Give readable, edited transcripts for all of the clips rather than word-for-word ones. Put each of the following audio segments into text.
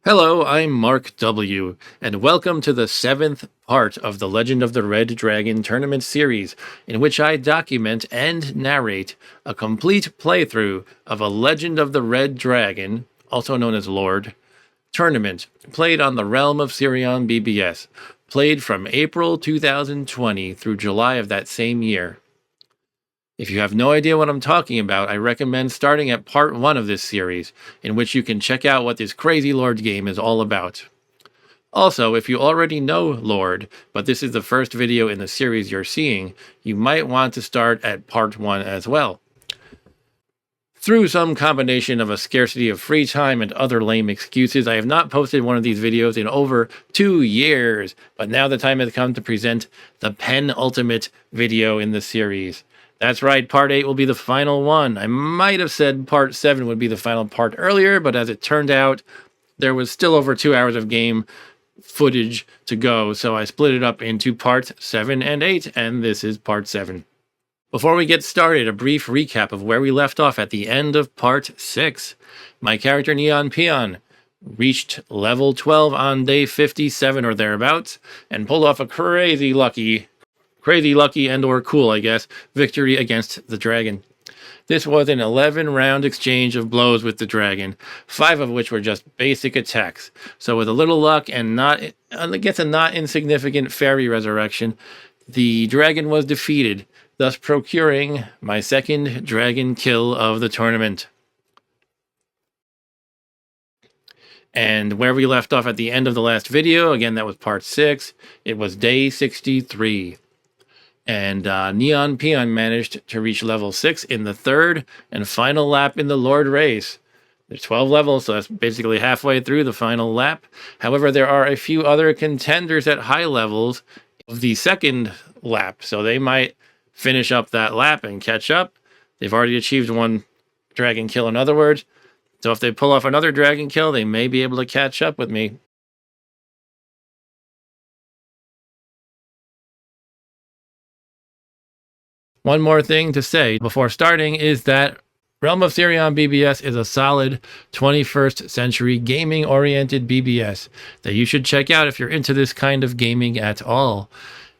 Hello, I'm Mark W., and welcome to the 7th part of the Legend of the Red Dragon tournament series, in which I document and narrate a complete playthrough of a Legend of the Red Dragon, also known as Lord, tournament played on the Realm of Serion BBS, played from April 2020 through July of that same year. If you have no idea what I'm talking about, I recommend starting at part 1 of this series, in which you can check out what this crazy Lord game is all about. Also, if you already know Lord, but this is the first video in the series you're seeing, you might want to start at part 1 as well. Through some combination of a scarcity of free time and other lame excuses, I have not posted one of these videos in over 2 years, but now the time has come to present the penultimate video in the series. That's right, part 8 will be the final one. I might have said part 7 would be the final part earlier, but as it turned out, there was still over 2 hours of game footage to go, so I split it up into parts 7 and 8, and this is part 7. Before we get started, a brief recap of where we left off at the end of part 6. My character Neon Peon reached level 12 on day 57 or thereabouts, and pulled off a crazy lucky and or cool, I guess, victory against the dragon. This was an 11-round exchange of blows with the dragon, 5 of which were just basic attacks. So with a little luck and a not insignificant fairy resurrection, the dragon was defeated, thus procuring my second dragon kill of the tournament. And where we left off at the end of the last video, again, that was part 6, it was day 63. And Neon Peon managed to reach level 6 in the third and final lap in the Lord race. There's 12 levels, so that's basically halfway through the final lap. However, there are a few other contenders at high levels of the second lap, so they might finish up that lap and catch up. They've already achieved one dragon kill, in other words. So if they pull off another dragon kill, they may be able to catch up with me. One more thing to say before starting is that Realm of Serion BBS is a solid 21st century gaming-oriented BBS that you should check out if you're into this kind of gaming at all.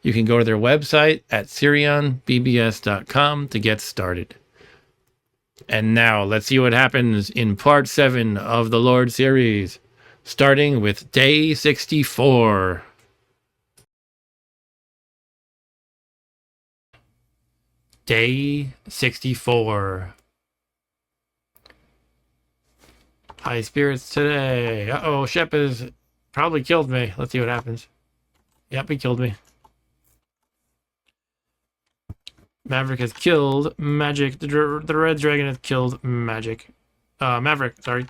You can go to their website at SerionBBS.com to get started. And now, let's see what happens in part 7 of the Lord series, starting with day 64. Day 64. High spirits today. Uh-oh, Shep has probably killed me. Let's see what happens. Yep, he killed me. Maverick has killed Magic. The red dragon has killed Magic. Maverick, sorry.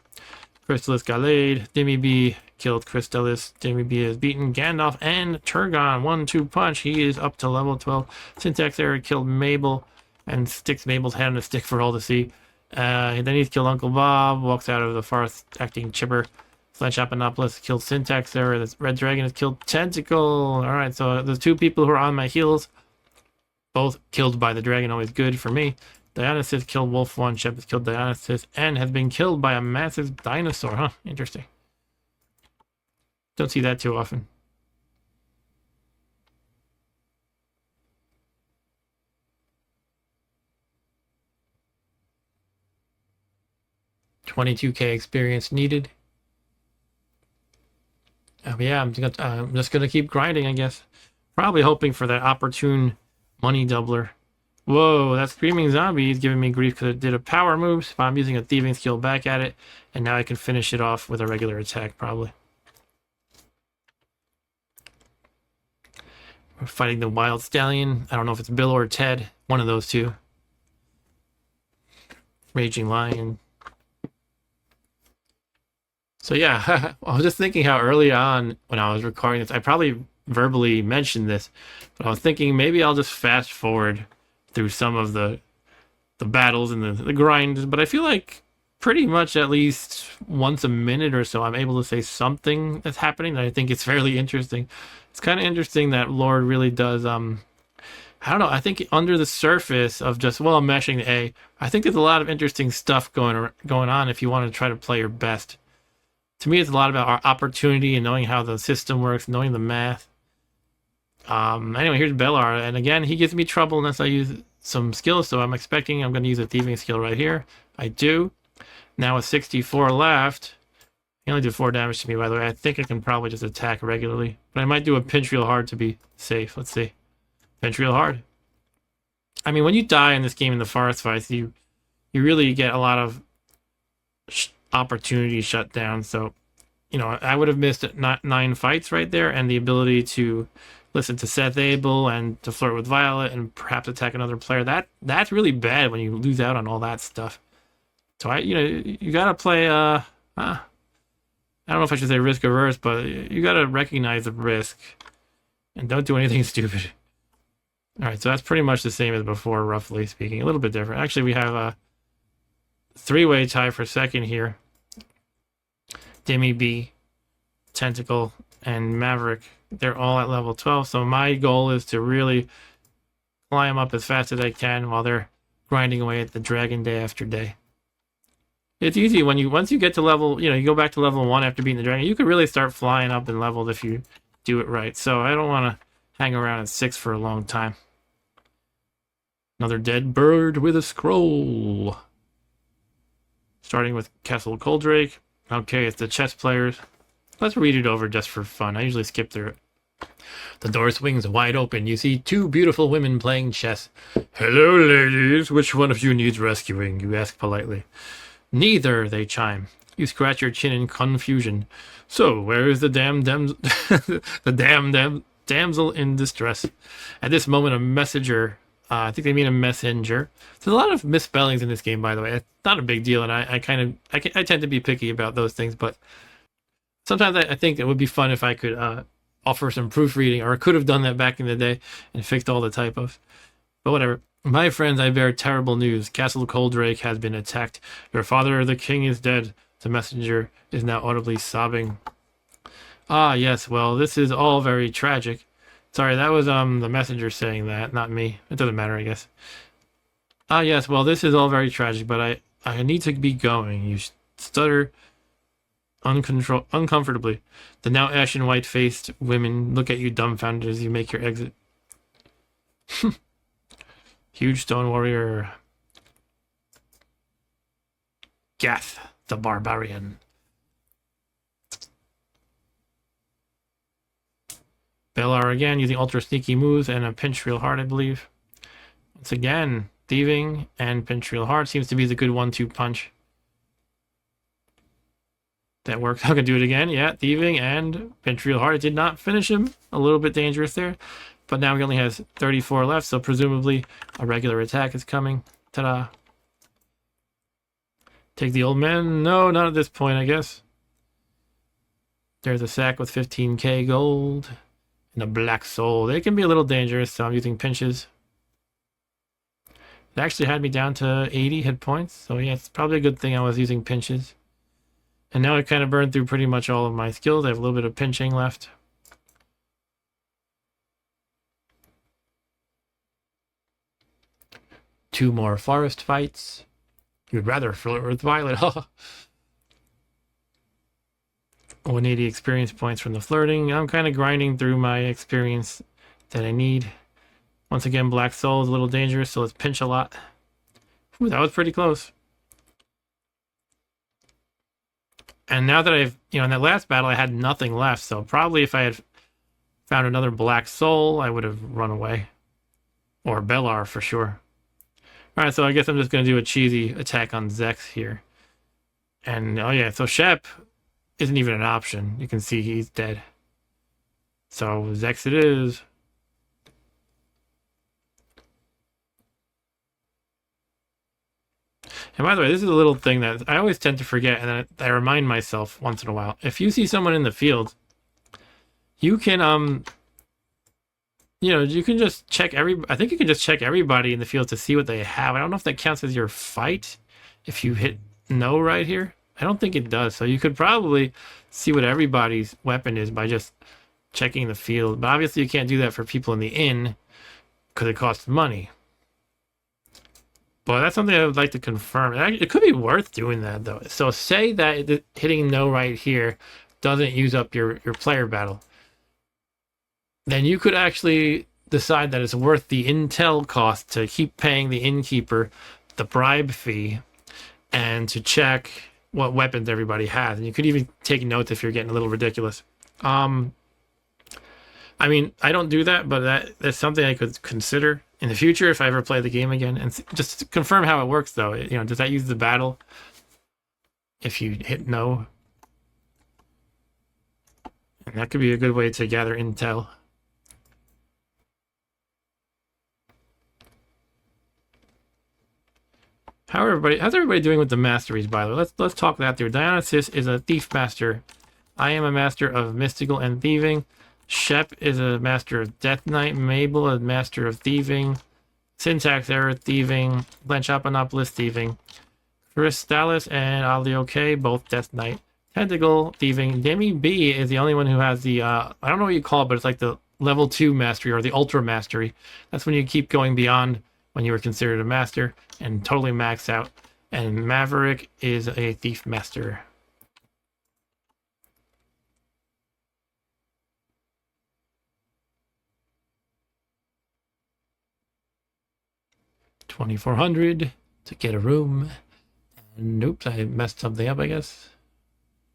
Crystalis got laid. Demi B killed Crystalis. Demi B has beaten Gandalf and Turgon. 1-2 punch. He is up to level 12. Syntax Error killed Mabel and sticks Mabel's head on a stick for all to see. Then he's killed Uncle Bob. Walks out of the forest acting chipper. Sledge Apanopolis killed Syntax Error. The red dragon has killed Tentacle. Alright, so the two people who are on my heels, both killed by the dragon. Always good for me. Dionysus killed Wolf 1, Shep has killed Dionysus, and has been killed by a massive dinosaur, huh? Interesting. Don't see that too often. $22K experience needed. Yeah, I'm just gonna keep grinding, I guess. Probably hoping for that opportune money doubler. Whoa, that screaming zombie is giving me grief because it did a power move, but I'm using a thieving skill back at it, and now I can finish it off with a regular attack, probably. We're fighting the Wild Stallion. I don't know if it's Bill or Ted. One of those two. Raging Lion. So yeah, I was just thinking how early on when I was recording this, I probably verbally mentioned this, but I was thinking maybe I'll just fast forward through some of the battles and the grinds, but I feel like pretty much at least once a minute or so I'm able to say something that's happening that I think is fairly interesting. It's kind of interesting that Lord really does, I don't know, I think under the surface of just, well, I'm mashing the A, I think there's a lot of interesting stuff going on if you want to try to play your best To me, it's a lot about our opportunity and knowing how the system works, knowing the math. Anyway, here's Bellar, and again, he gives me trouble unless I use some skills, so I'm going to use a thieving skill right here. I do. Now with 64 left, he only did 4 damage to me, by the way. I think I can probably just attack regularly, but I might do a pinch real hard to be safe. Let's see. Pinch real hard. I mean, when you die in this game in the forest fights, you really get a lot of opportunity shut down. So, you know, I would have missed 9 fights right there, and the ability to listen to Seth Abel and to flirt with Violet and perhaps attack another player. That's really bad when you lose out on all that stuff. So you gotta play. I don't know if I should say risk averse, but you gotta recognize the risk and don't do anything stupid. All right, so that's pretty much the same as before, roughly speaking. A little bit different. Actually, we have a 3-way tie for second here. Demi B, Tentacle, and Maverick. They're all at level 12. So my goal is to really climb up as fast as I can while they're grinding away at the dragon day after day. It's easy once you get to level, you go back to level 1 after beating the dragon, you could really start flying up in levels if you do it right. So I don't want to hang around at 6 for a long time. Another dead bird with a scroll. Starting with Castle Coldrake. Okay, it's the chess players. Let's read it over just for fun. I usually skip through it. The door swings wide open. You see 2 beautiful women playing chess. Hello, ladies. Which one of you needs rescuing? You ask politely. Neither, they chime. You scratch your chin in confusion. So, where is the damsel in distress? At this moment, a messenger. I think they mean a messenger. There's a lot of misspellings in this game, by the way. It's not a big deal, and I tend to be picky about those things, but sometimes I think it would be fun if I could offer some proofreading, or I could have done that back in the day and fixed all the typos. But whatever. My friends, I bear terrible news. Castle Coldrake has been attacked. Your father, the king, is dead. The messenger is now audibly sobbing. Ah, yes, well, this is all very tragic. Sorry, that was the messenger saying that, not me. It doesn't matter, I guess. Ah, yes, well, this is all very tragic, but I need to be going. You stutter uncomfortably. The now ashen white-faced women look at you dumbfounded as you make your exit. Huge stone warrior. Gath, the barbarian. Bellar again, using ultra sneaky moves and a pinch real hard, I believe. Once again, thieving and pinch real hard seems to be the good 1-2 punch. That works. I can do it again. Yeah, thieving and pinch real hard. It did not finish him. A little bit dangerous there. But now he only has 34 left, so presumably a regular attack is coming. Ta-da. Take the old man? No, not at this point, I guess. There's a sack with 15k gold. And a black soul. They can be a little dangerous, so I'm using pinches. It actually had me down to 80 hit points, so yeah, it's probably a good thing I was using pinches. And now I kind of burned through pretty much all of my skills. I have a little bit of pinching left. Two more forest fights. You'd rather flirt with Violet, huh? 180 experience points from the flirting. I'm kind of grinding through my experience that I need. Once again, Black Soul is a little dangerous, so let's pinch a lot. Ooh, that was pretty close. And now that I've, in that last battle, I had nothing left, so probably if I had found another Black Soul, I would have run away. Or Bellar, for sure. Alright, so I guess I'm just going to do a cheesy attack on Zex here. And, oh yeah, so Shep isn't even an option. You can see he's dead. So, Zex it is. And by the way, this is a little thing that I always tend to forget, and I remind myself once in a while. If you see someone in the field, you can, you can just check I think you can just check everybody in the field to see what they have. I don't know if that counts as your fight if you hit no right here. I don't think it does. So you could probably see what everybody's weapon is by just checking the field. But obviously you can't do that for people in the inn because it costs money. But that's something I would like to confirm. It could be worth doing that, though. So say that hitting no right here doesn't use up your player battle. Then you could actually decide that it's worth the intel cost to keep paying the innkeeper the bribe fee and to check what weapons everybody has. And you could even take notes if you're getting a little ridiculous. I mean, I don't do that, but that's something I could consider in the future if I ever play the game again. And just to confirm how it works, though, does that use the battle if you hit no? And that could be a good way to gather intel. How's everybody doing with the masteries, by the way? Let's talk that through. Dionysus is a thief master. I am a master of mystical and thieving. Shep is a master of Death Knight. Mabel, a master of thieving. Syntax Error, thieving. Blanchopanopolis, thieving. Crystallis and Alio K, both Death Knight. Tentacle, thieving. Demi B is the only one who has the, I don't know what you call it, but it's like the level 2 mastery or the ultra mastery. That's when you keep going beyond when you were considered a master and totally max out. And Maverick is a thief master. $2,400 to get a room. And nope, I messed something up, I guess.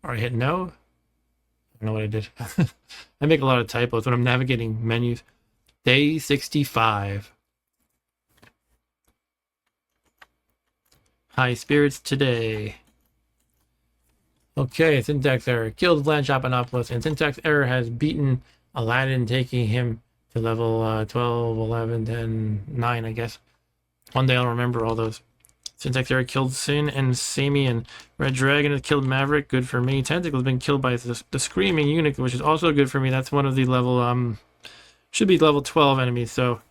Or I hit no. I don't know what I did. I make a lot of typos when I'm navigating menus. Day 65. High spirits today. Okay, Syntax Error killed Blanchopanopolis, and Syntax Error has beaten Aladdin, taking him to level 12, 11, 10, 9, I guess. One day I'll remember all those. Syntax Error killed Sin and Sammy, and Red Dragon has killed Maverick. Good for me. Tentacle has been killed by the Screaming Eunuch, which is also good for me. That's one of the level, should be level 12 enemies. So,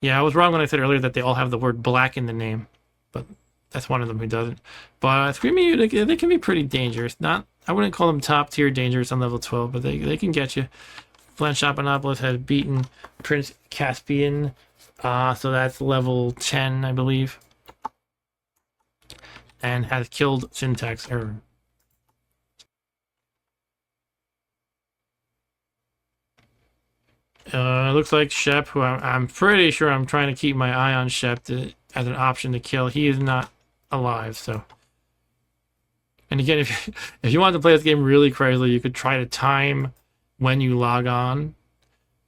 yeah, I was wrong when I said earlier that they all have the word black in the name. But that's one of them who doesn't. But Screaming Eunuch, they can be pretty dangerous. I wouldn't call them top tier dangerous on level 12, but they can get you. Blanchopanopolis has beaten Prince Caspian. So that's level 10, I believe. And has killed Syntax Error. Looks like Shep, who I'm pretty sure I'm trying to keep my eye on Shep as an option to kill. He is not alive, so. And again, if you want to play this game really crazily, you could try to time when you log on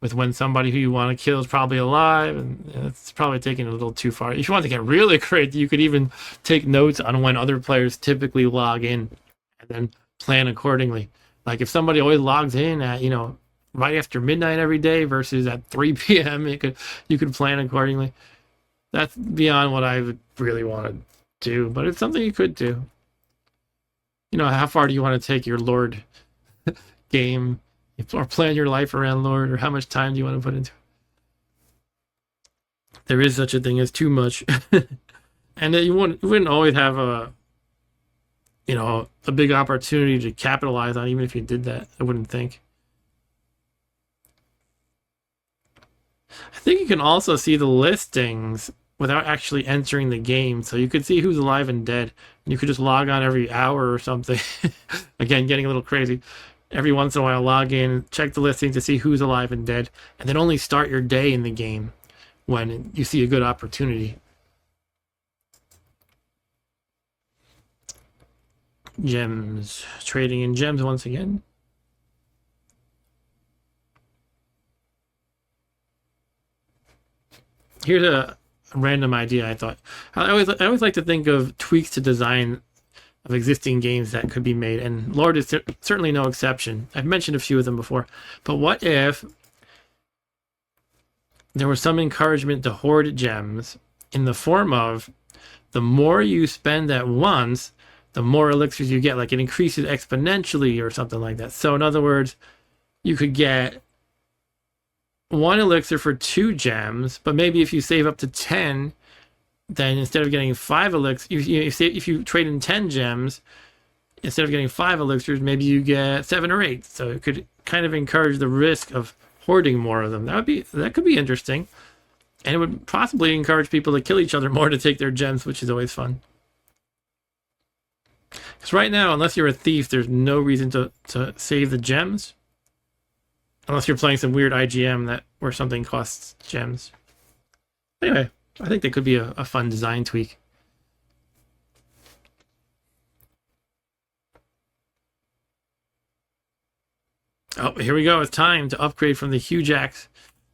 with when somebody who you want to kill is probably alive, and it's probably taking it a little too far. If you want to get really crazy, you could even take notes on when other players typically log in and then plan accordingly. Like if somebody always logs in at, right after midnight every day versus at 3 p.m., you could plan accordingly. That's beyond what I would really want to do, but it's something you could do. How far do you want to take your Lord game? Or plan your life around Lord, or how much time do you want to put into it? There is such a thing as too much. And you wouldn't always have a big opportunity to capitalize on, even if you did that, I wouldn't think. I think you can also see the listings without actually entering the game, so you could see who's alive and dead. You could just log on every hour or something. Again, getting a little crazy. Every once in a while, log in, check the listing to see who's alive and dead, and then only start your day in the game when you see a good opportunity. Gems. Trading in gems once again. Here's a random idea I thought. I always like to think of tweaks to design of existing games that could be made, and Lord is certainly no exception. I've mentioned a few of them before, but what if there was some encouragement to hoard gems in the form of the more you spend at once, the more elixirs you get, like it increases exponentially or something like that. So in other words, you could get 1 elixir for 2 gems, but maybe if you save up to 10, then instead of getting 5 elixirs, if you trade in 10 gems, instead of getting 5 elixirs, maybe you get 7 or 8. So it could kind of encourage the risk of hoarding more of them. That could be interesting. And it would possibly encourage people to kill each other more to take their gems, which is always fun. Because right now, unless you're a thief, there's no reason to save the gems. Unless you're playing some weird IGM where something costs gems. Anyway, I think that could be a fun design tweak. Oh, here we go. It's time to upgrade from the huge axe.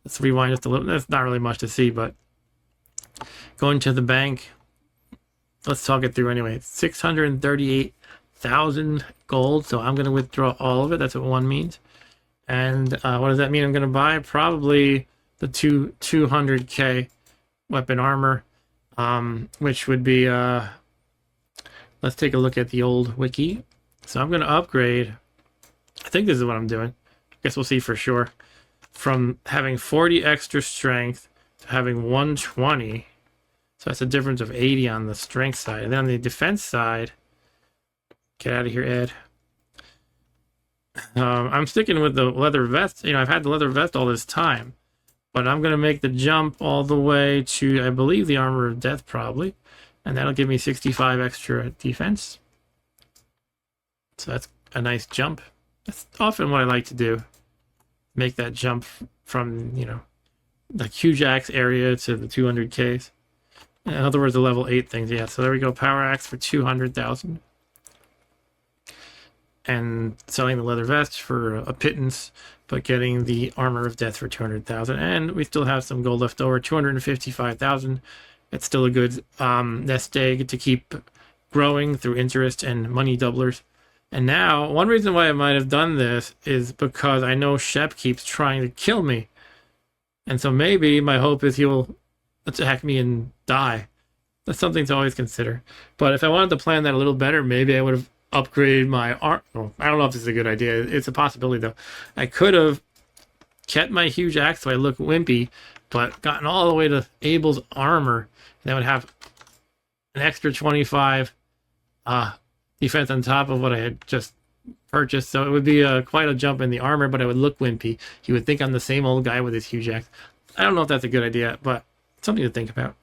Let's rewind just a little. That's not really much to see, but going to the bank. Let's talk it through anyway. 638,000 gold. So I'm going to withdraw all of it. That's what one means. And what does that mean I'm going to buy? Probably the 200k weapon armor, which would be, let's take a look at the old wiki. So I'm going to upgrade. I think this is what I'm doing. I guess we'll see for sure. From having 40 extra strength to having 120. So that's a difference of 80 on the strength side. And then on the defense side, get out of here, Ed. I'm sticking with the leather vest. You know, I've had the leather vest all this time. But I'm going to make the jump all the way to, I believe, the armor of death, probably. And that'll give me 65 extra defense. So that's a nice jump. That's often what I like to do. Make that jump from, you know, the huge axe area to the 200Ks. In other words, the level 8 things. Yeah, so there we go. Power axe for 200,000. And selling the leather vest for a pittance, but getting the armor of death for 200,000. And we still have some gold left over, 255,000. It's still a good nest egg to keep growing through interest and money doublers. And now, one reason why I might have done this is because I know Shep keeps trying to kill me. And so maybe my hope is he'll attack me and die. That's something to always consider. But if I wanted to plan that a little better, maybe I would have upgraded my arm. Well, I don't know if this is a good idea. It's a possibility, though. I could have kept my huge axe so I look wimpy, but gotten all the way to Abel's armor. And I would have an extra 25 defense on top of what I had just purchased. So it would be quite a jump in the armor, but I would look wimpy. He would think I'm the same old guy with his huge axe. I don't know if that's a good idea, but something to think about.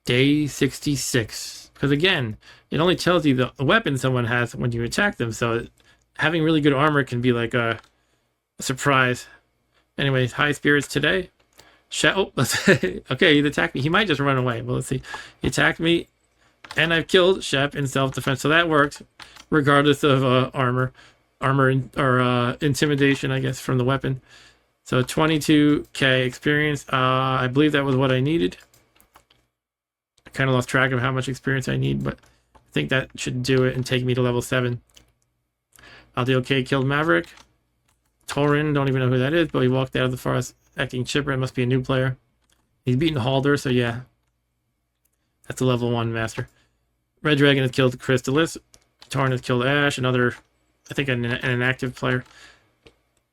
Day 66. Because again, it only tells you the weapon someone has when you attack them. So having really good armor can be like a surprise. Anyways, high spirits today. Oh, okay, he attacked me. He might just run away. Well, let's see. He attacked me. And I've killed Shep in self-defense, so that works, regardless of armor or intimidation, I guess, from the weapon. So 22k experience. I believe that was what I needed. I kind of lost track of how much experience I need, but I think that should do it and take me to level 7. LDOK killed Maverick. Torin, don't even know who that is, but he walked out of the forest acting chipper. It must be a new player. He's beaten Halder, so yeah. That's a level 1 master. Red Dragon has killed Crystalis. Torn has killed Ash, another, I think, an inactive player.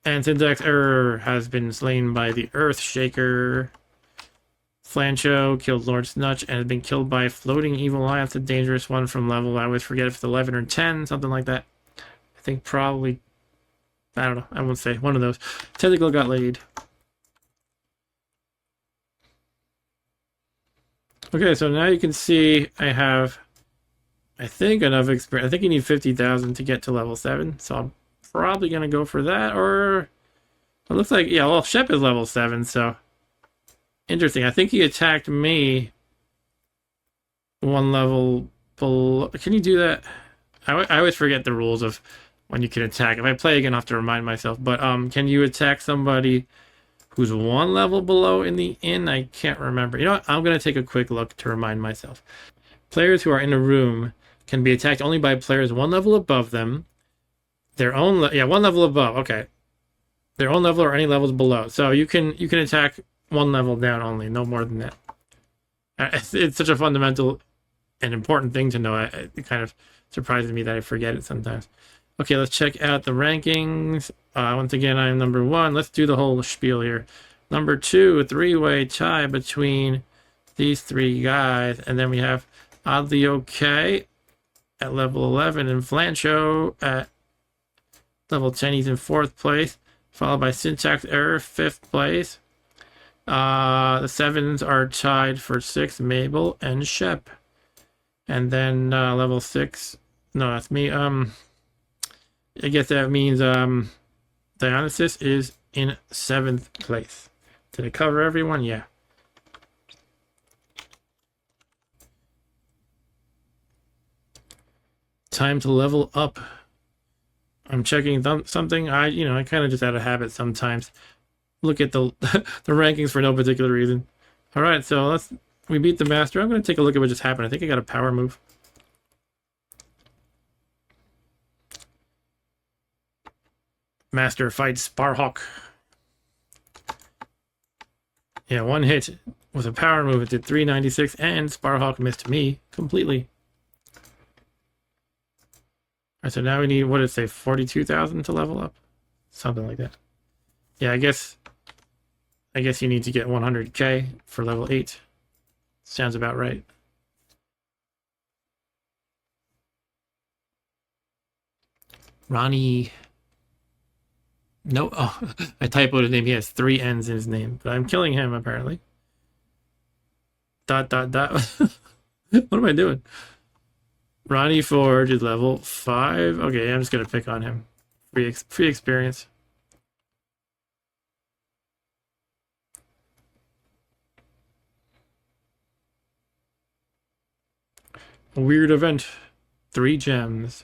And Syntax Error has been slain by the Earth Shaker. Flancho killed Lord Snutch and has been killed by Floating Evil Eye. That's a dangerous one from level, I always forget if it's 11 or 10, something like that. I think probably, I don't know, I won't say, one of those. Tentacle got laid. Okay, so now you can see I have, I think, enough experience. I think you need 50,000 to get to level 7, so I'm probably going to go for that, or it looks like, yeah, well, Shep is level 7, so interesting. I think he attacked me one level below. Can you do that? I always forget the rules of when you can attack. If I play again, I have to remind myself, but can you attack somebody who's one level below in the inn? I can't remember. You know what? I'm going to take a quick look to remind myself. Players who are in a room can be attacked only by players one level above them. Their own, one level above. Okay, their own level or any levels below. So you can attack one level down only, no more than that. It's such a fundamental and important thing to know. It kind of surprises me that I forget it sometimes. Okay, let's check out the rankings. Once again, I'm number 1. Let's do the whole spiel here. Number 2, a 3-way tie between these 3 guys. And then we have Oddly Okay at level 11 and Flancho at level 10. He's in 4th place, followed by Syntax Error, 5th place. The sevens are tied for 6, Mabel and Shep. And then level 6. No, that's me. I guess that means Dionysus is in 7th place. Did it cover everyone? Yeah. Time to level up. I'm checking something. I kind of just out of habit sometimes look at the the rankings for no particular reason. All right, so we beat the master. I'm going to take a look at what just happened. I think I got a power move. Master fights Sparhawk. Yeah, one hit with a power move. It did 396, and Sparhawk missed me completely. All right, so now we need, what did it say, 42,000 to level up? Something like that. Yeah, I guess you need to get 100k for level 8. Sounds about right. Ronnie. No, oh, I typoed his name. He has 3 N's in his name, but I'm killing him apparently. ... What am I doing? Ronnie Forge is level 5. Okay, I'm just gonna pick on him. Free experience. A weird event. 3 gems.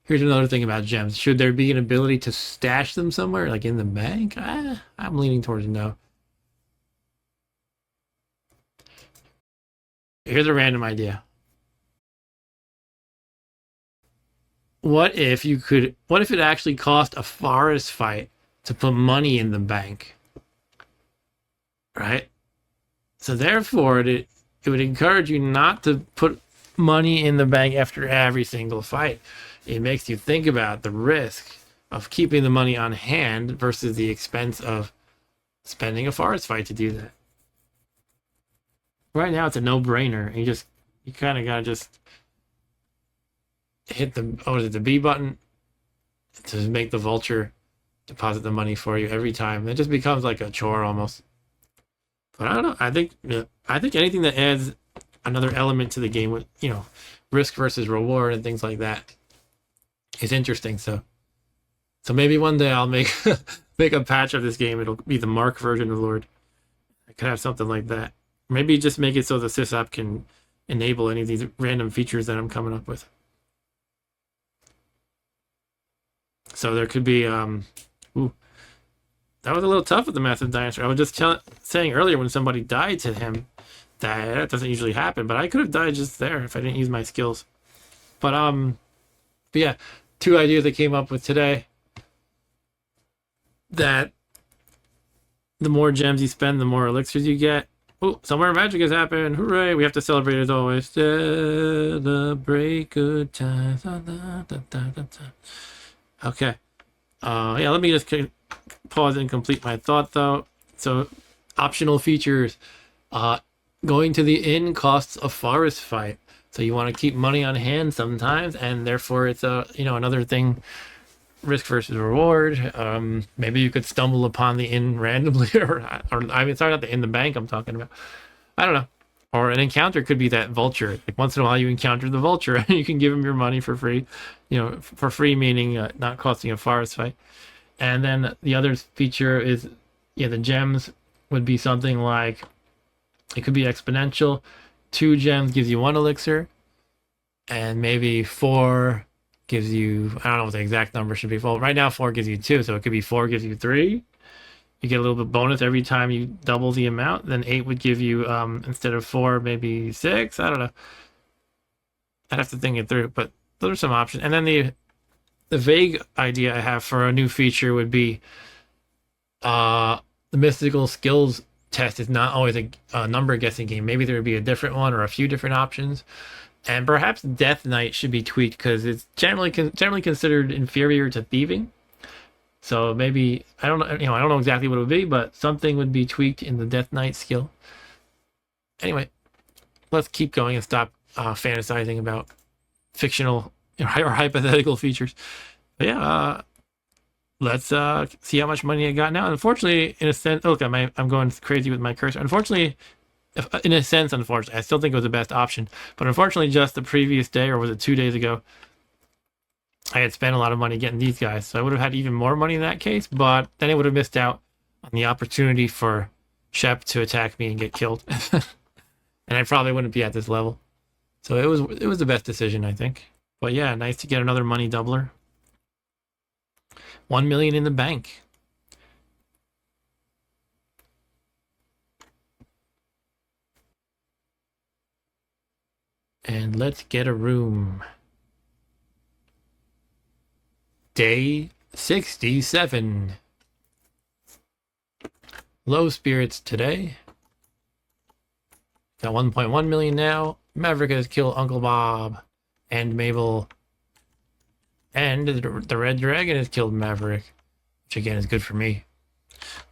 Here's another thing about gems. Should there be an ability to stash them somewhere, like in the bank? I'm leaning towards no. Here's a random idea. What if it actually cost a forest fight to put money in the bank? Right? So therefore, it would encourage you not to put money in the bank after every single fight. It makes you think about the risk of keeping the money on hand versus the expense of spending a forest fight to do that. Right now, it's a no-brainer. You kind of gotta just hit the B button to make the vulture deposit the money for you every time. It just becomes like a chore almost. But I don't know. I think anything that adds another element to the game with risk versus reward and things like that is interesting. So maybe one day I'll make make a patch of this game. It'll be the Mark version of Lord. I could have something like that. Maybe just make it so the sysop can enable any of these random features that I'm coming up with. So there could be ooh, that was a little tough with the massive dinosaur. I was just saying earlier when somebody died to him that doesn't usually happen, but I could have died just there if I didn't use my skills. But yeah, 2 ideas I came up with today. That the more gems you spend, the more elixirs you get. Oh, somewhere magic has happened. Hooray! We have to celebrate as always. Celebrate good times. Okay. Yeah, let me just pause and complete my thought though. So, optional features. Going to the inn costs a forest fight. So you want to keep money on hand sometimes, and therefore it's another thing. Risk versus reward. Maybe you could stumble upon the inn randomly, or I mean, sorry, not the in the bank I'm talking about. I don't know. Or an encounter could be that vulture. Like once in a while, you encounter the vulture, and you can give him your money for free. For free meaning not costing a forest fight. And then the other feature is, the gems would be something like it could be exponential. 2 gems gives you 1 elixir, and maybe 4 gives you, I don't know what the exact number should be. Well, right now 4 gives you 2, so it could be 4 gives you 3. You get a little bit bonus every time you double the amount. Then 8 would give you, instead of 4, maybe 6. I don't know. I'd have to think it through, but those are some options. And then the vague idea I have for a new feature would be the mystical skills test is not always a number guessing game. Maybe there would be a different one or a few different options. And perhaps Death Knight should be tweaked because it's generally considered inferior to thieving. So maybe I don't know exactly what it would be, but something would be tweaked in the Death Knight skill. Anyway, let's keep going and stop fantasizing about fictional or hypothetical features. But yeah, let's see how much money I got now. Unfortunately, in a sense, look, I'm going crazy with my cursor. Unfortunately, in a sense, unfortunately, I still think it was the best option. But unfortunately, just the previous day, or was it 2 days ago, I had spent a lot of money getting these guys. So I would have had even more money in that case, but then I would have missed out on the opportunity for Shep to attack me and get killed. And I probably wouldn't be at this level. So it was the best decision, I think. But yeah, nice to get another money doubler. 1 million in the bank. And let's get a room. Day 67. Low spirits today. Got 1.1 million now. Maverick has killed Uncle Bob and Mabel. And the Red Dragon has killed Maverick, which again is good for me.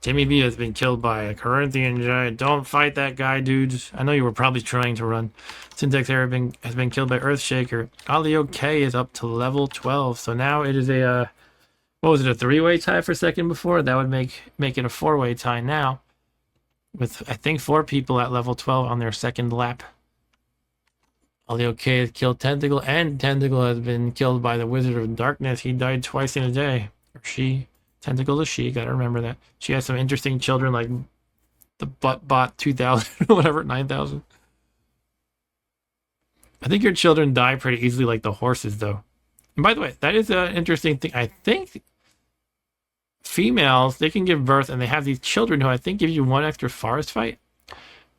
Jimmy B has been killed by a Corinthian giant. Don't fight that guy, dudes. I know you were probably trying to run. Syntax Error has been killed by Earthshaker. Alio K is up to level 12. So now it is a, what was it, a 3-way tie for second before? That would make it a 4-way tie now. With, I think, 4 people at level 12 on their second lap. Alio K has killed Tentacle, and Tentacle has been killed by the Wizard of Darkness. He died twice in a day. Or she. Tentacle is she, gotta remember that. She has some interesting children like the Buttbot 2000 or whatever, 9000. I think your children die pretty easily like the horses, though. And by the way, that is an interesting thing. I think females, they can give birth and they have these children who I think give you 1 extra forest fight.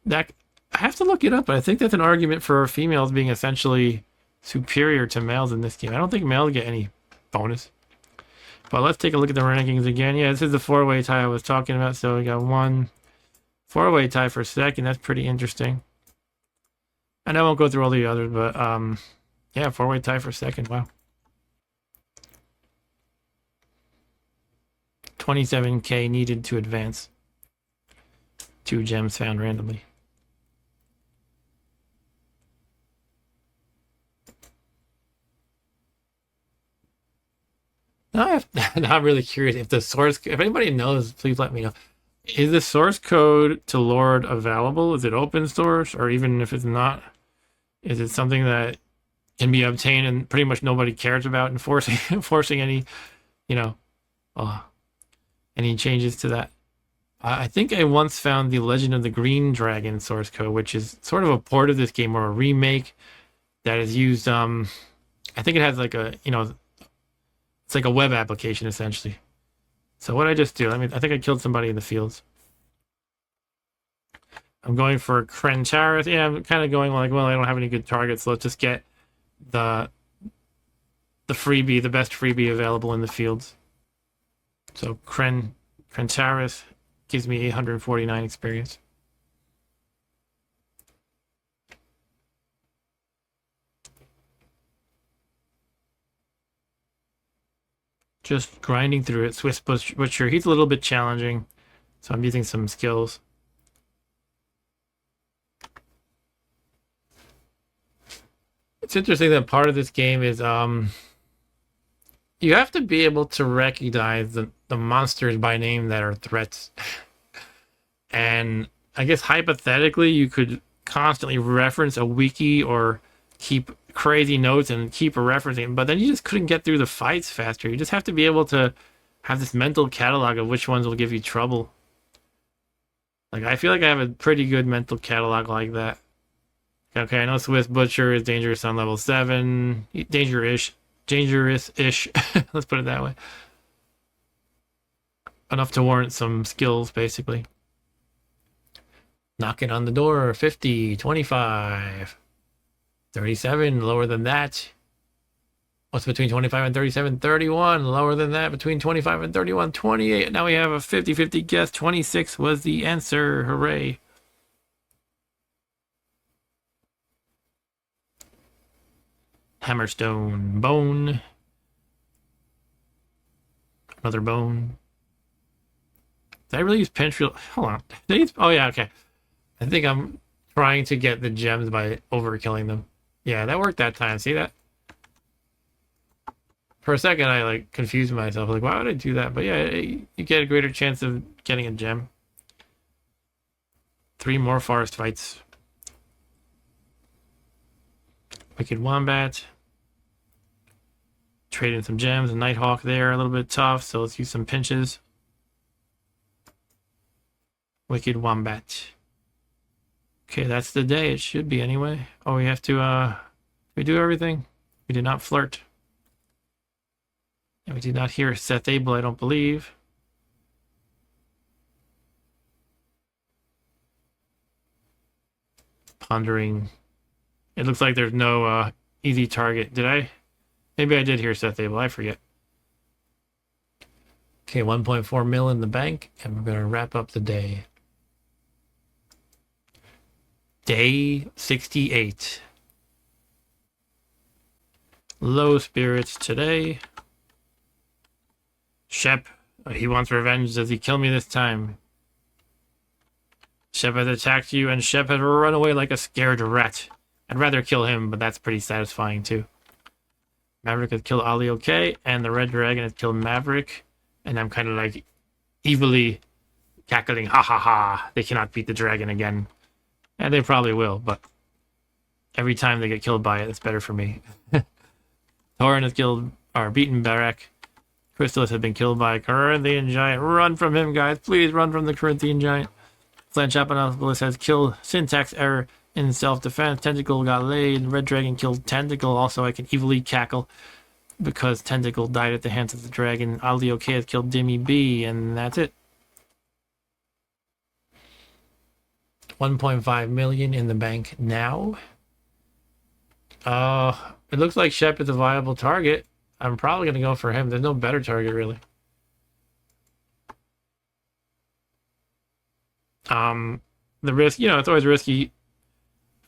That I have to look it up, but I think that's an argument for females being essentially superior to males in this game. I don't think males get any bonus. But let's take a look at the rankings again. Yeah, this is the 4-way tie I was talking about. So we got 1 4-way tie for second. That's pretty interesting. And I won't go through all the others, but yeah, 4-way tie for second. Wow. 27k needed to advance. 2 gems found randomly. Now I'm really curious if the source, if anybody knows, please let me know. Is the source code to Lord available? Is it open source? Or even if it's not, is it something that can be obtained and pretty much nobody cares about enforcing any, you know, any changes to that? I think I once found the Legend of the Green Dragon source code, which is sort of a port of this game or a remake that is used. I think it has like a, it's like a web application essentially. So what I just do? I think I killed somebody in the fields. I'm going for Krencharis. Yeah, I'm kind of going like, well, I don't have any good targets, so let's just get the freebie, the best freebie available in the fields. So Krencharis gives me 849 experience. Just grinding through it. Swiss Butcher, he's a little bit challenging, so I'm using some skills. It's interesting that part of this game is you have to be able to recognize the monsters by name that are threats. And I guess hypothetically you could constantly reference a wiki or keep crazy notes and keep referencing, but then you just couldn't get through the fights faster. You just have to be able to have this mental catalog of which ones will give you trouble. Like, I feel like I have a pretty good mental catalog like that. Okay, I know Swiss Butcher is dangerous on level 7. Dangerous-ish. Let's put it that way. Enough to warrant some skills, basically. Knocking on the door, 50, 25, 37, lower than that. What's between 25 and 37? 31, lower than that. Between 25 and 31, 28. Now we have a 50-50 guess. 26 was the answer. Hooray. Hammerstone, bone. Another bone. Did I really use pinch reel? Hold on. Oh yeah, okay. I think I'm trying to get the gems by overkilling them. Yeah, that worked that time. See that? For a second, I like confused myself. Like, why would I do that? But yeah, you get a greater chance of getting a gem. 3 more forest fights. Wicked Wombat. Trading some gems. A Nighthawk there, a little bit tough. So let's use some pinches. Wicked Wombat. Okay, that's the day. It should be anyway. Oh, we have to, we do everything? We did not flirt. And we did not hear Seth Abel, I don't believe. Pondering. It looks like there's no easy target. Did I? Maybe I did hear Seth Abel. I forget. Okay, 1.4 mil in the bank, and we're going to wrap up the day. Day 68. Low spirits today. Shep, he wants revenge. Does he kill me this time? Shep has attacked you, and Shep has run away like a scared rat. I'd rather kill him, but that's pretty satisfying too. Maverick has killed Ali okay, and the Red Dragon has killed Maverick. And I'm kind of like evilly cackling, ha ha ha, they cannot beat the dragon again. And they probably will, but every time they get killed by it, it's better for me. Thorin has killed, or beaten Barak. Chrysalis has been killed by a Corinthian giant. Run from him, guys. Please run from the Corinthian giant. Flanch Apanopolis has killed Syntax Error in self-defense. Tentacle got laid. Red Dragon killed Tentacle. Also, I can evilly cackle because Tentacle died at the hands of the dragon. Ali OK has killed Dimmy B, and that's it. 1.5 million in the bank now. It looks like Shep is a viable target. I'm probably going to go for him. There's no better target, really. The risk, you know, it's always risky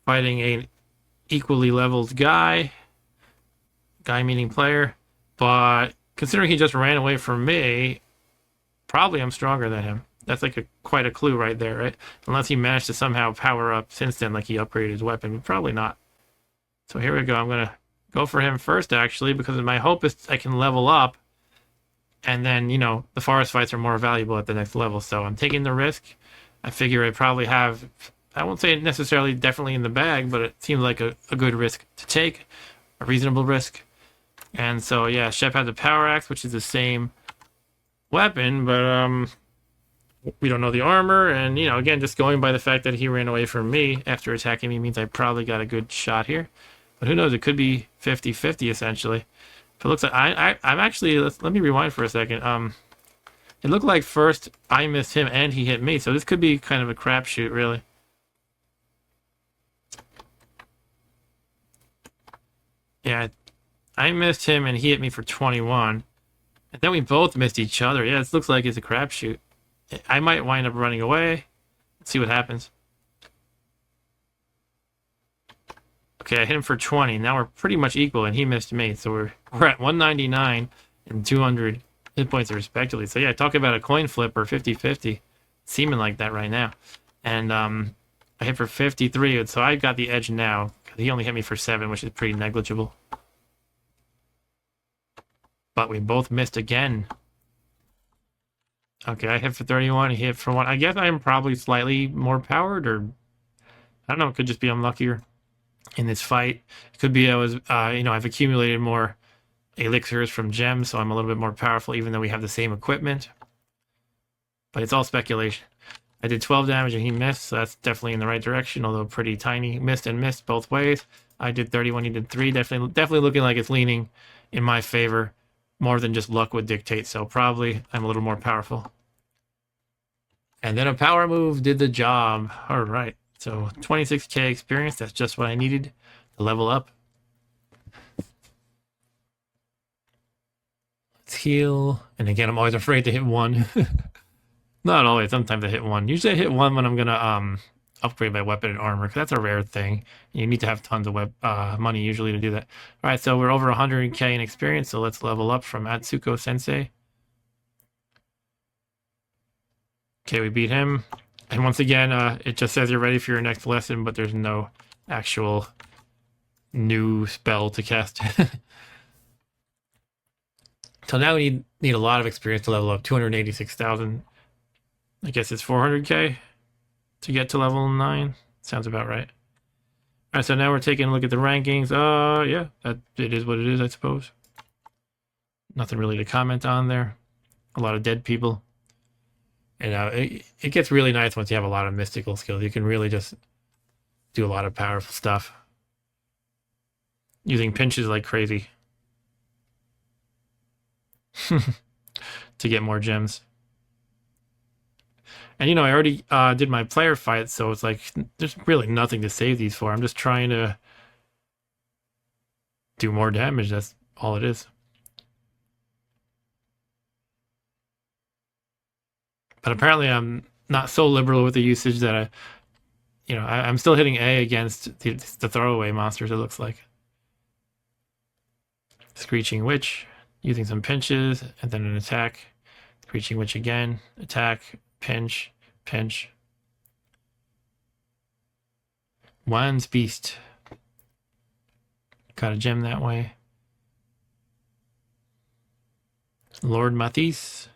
fighting an equally leveled guy meaning player, but considering he just ran away from me, probably I'm stronger than him. That's like quite a clue right there, right? Unless he managed to somehow power up since then, like he upgraded his weapon, but probably not. So here we go. I'm gonna go for him first, actually, because my hope is I can level up, and then, you know, the forest fights are more valuable at the next level. So I'm taking the risk. I figure I probably have, I won't say necessarily definitely in the bag, but it seems like a good risk to take, a reasonable risk. And so, yeah, Shep has a power axe, which is the same weapon, but we don't know the armor. And, you know, again, just going by the fact that he ran away from me after attacking me means I probably got a good shot here. But who knows? It could be 50-50, essentially. But it looks like I'm actually, let me rewind for a second. It looked like first I missed him and he hit me, so this could be kind of a crapshoot, really. Yeah, I missed him and he hit me for 21. And then we both missed each other. Yeah, this looks like it's a crapshoot. I might wind up running away. Let's see what happens. Okay, I hit him for 20. Now we're pretty much equal, and he missed me. So we're at 199 and 200 hit points respectively. So yeah, talk about a coin flip or 50-50. Seeming like that right now. And I hit for 53, so I got the edge now. He only hit me for 7, which is pretty negligible. But we both missed again. Okay, I hit for 31, he hit for 1. I guess I'm probably slightly more powered, or I don't know, it could just be I'm luckier in this fight. It could be I was, you know, I've accumulated more elixirs from gems, so I'm a little bit more powerful, even though we have the same equipment. But it's all speculation. I did 12 damage and he missed, so that's definitely in the right direction, although pretty tiny. Missed and missed both ways. I did 31, he did 3. Definitely looking like it's leaning in my favor more than just luck would dictate, so probably I'm a little more powerful. And then a power move did the job. All right, so 26k experience, that's just what I needed to level up. Let's heal. And again, I'm always afraid to hit 1. Not always, sometimes I hit 1. Usually I hit 1 when I'm gonna upgrade my weapon and armor, because that's a rare thing. You need to have tons of money usually to do that. All right, so we're over 100k in experience, so let's level up from Atsuko Sensei. Okay, we beat him. And once again, it just says you're ready for your next lesson, but there's no actual new spell to cast. So now we need a lot of experience to level up. 286,000. I guess it's 400k to get to level 9. Sounds about right. All right, so now we're taking a look at the rankings. Yeah, it is what it is, I suppose. Nothing really to comment on there. A lot of dead people. And it gets really nice once you have a lot of mystical skills. You can really just do a lot of powerful stuff. Using pinches like crazy. To get more gems. And, you know, I already did my player fight, so it's like, there's really nothing to save these for. I'm just trying to do more damage. That's all it is. But apparently I'm not so liberal with the usage that I'm still hitting A against the throwaway monsters, it looks like. Screeching Witch, using some pinches, and then an attack. Screeching Witch again, attack, pinch, pinch. Wands Beast. Got a gem that way. Lord Mathis.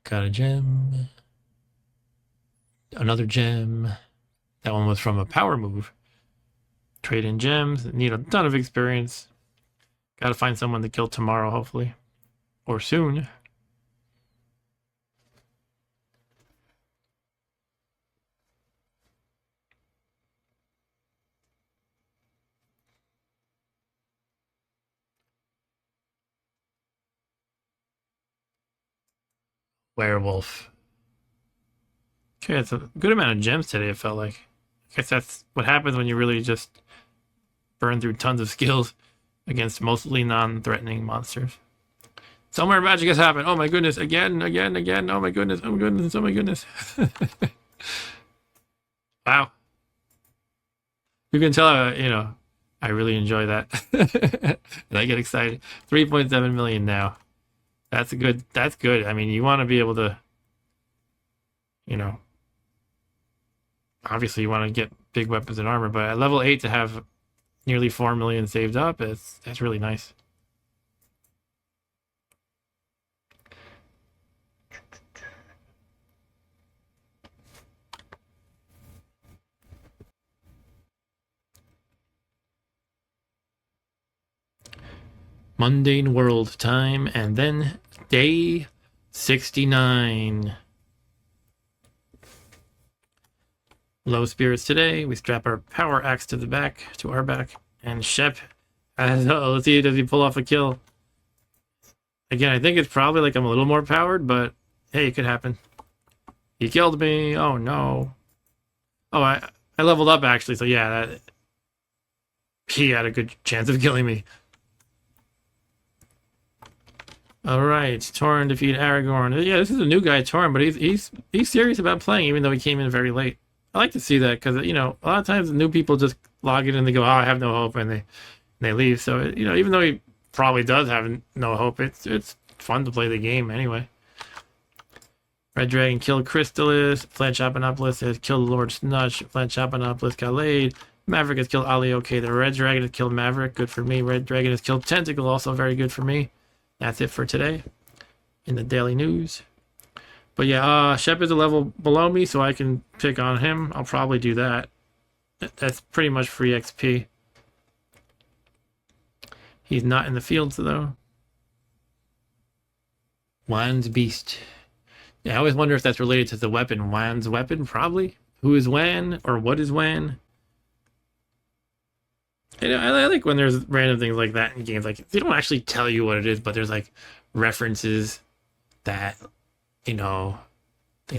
Got a gem. Another gem. That one was from a power move. Trade in gems. Need a ton of experience. Gotta find someone to kill tomorrow, hopefully. Or soon. Werewolf. Okay, it's a good amount of gems today, it felt like. I guess that's what happens when you really just burn through tons of skills against mostly non-threatening monsters. Somewhere magic has happened. Oh my goodness, again. Oh my goodness, oh my goodness, oh my goodness. Wow. You can tell, I really enjoy that. And I get excited. 3.7 million now. That's good. I mean, you want to be able to, obviously you want to get big weapons and armor, but at level 8 to have nearly 4 million saved up, that's really nice. Mundane world time, and then day 69. Low spirits today. We strap our power axe to our back, and Shep let's see, does he pull off a kill? Again, I think it's probably like I'm a little more powered, but hey, it could happen. He killed me. Oh no. Oh, I leveled up actually, so yeah, he had a good chance of killing me. All right, Torn defeat Aragorn. Yeah, this is a new guy, Torn, but he's serious about playing, even though he came in very late. I like to see that because a lot of times new people just log in and they go, "Oh, I have no hope," and they leave. So even though he probably does have no hope, it's fun to play the game anyway. Red Dragon killed Crystalis. Flanch Apanopolis has killed Lord Snutch. Flanch Apanopolis got laid. Maverick has killed Ali. Okay, the Red Dragon has killed Maverick. Good for me. Red Dragon has killed Tentacle. Also very good for me. That's it for today in the daily news. But yeah, Shep is a level below me, so I can pick on him. I'll probably do that. That's pretty much free XP. He's not in the fields, though. Wan's Beast. Yeah, I always wonder if that's related to the weapon. Wan's weapon, probably. Who is Wan, or what is Wan? I like when there's random things like that in games. Like, they don't actually tell you what it is, but there's like references that, they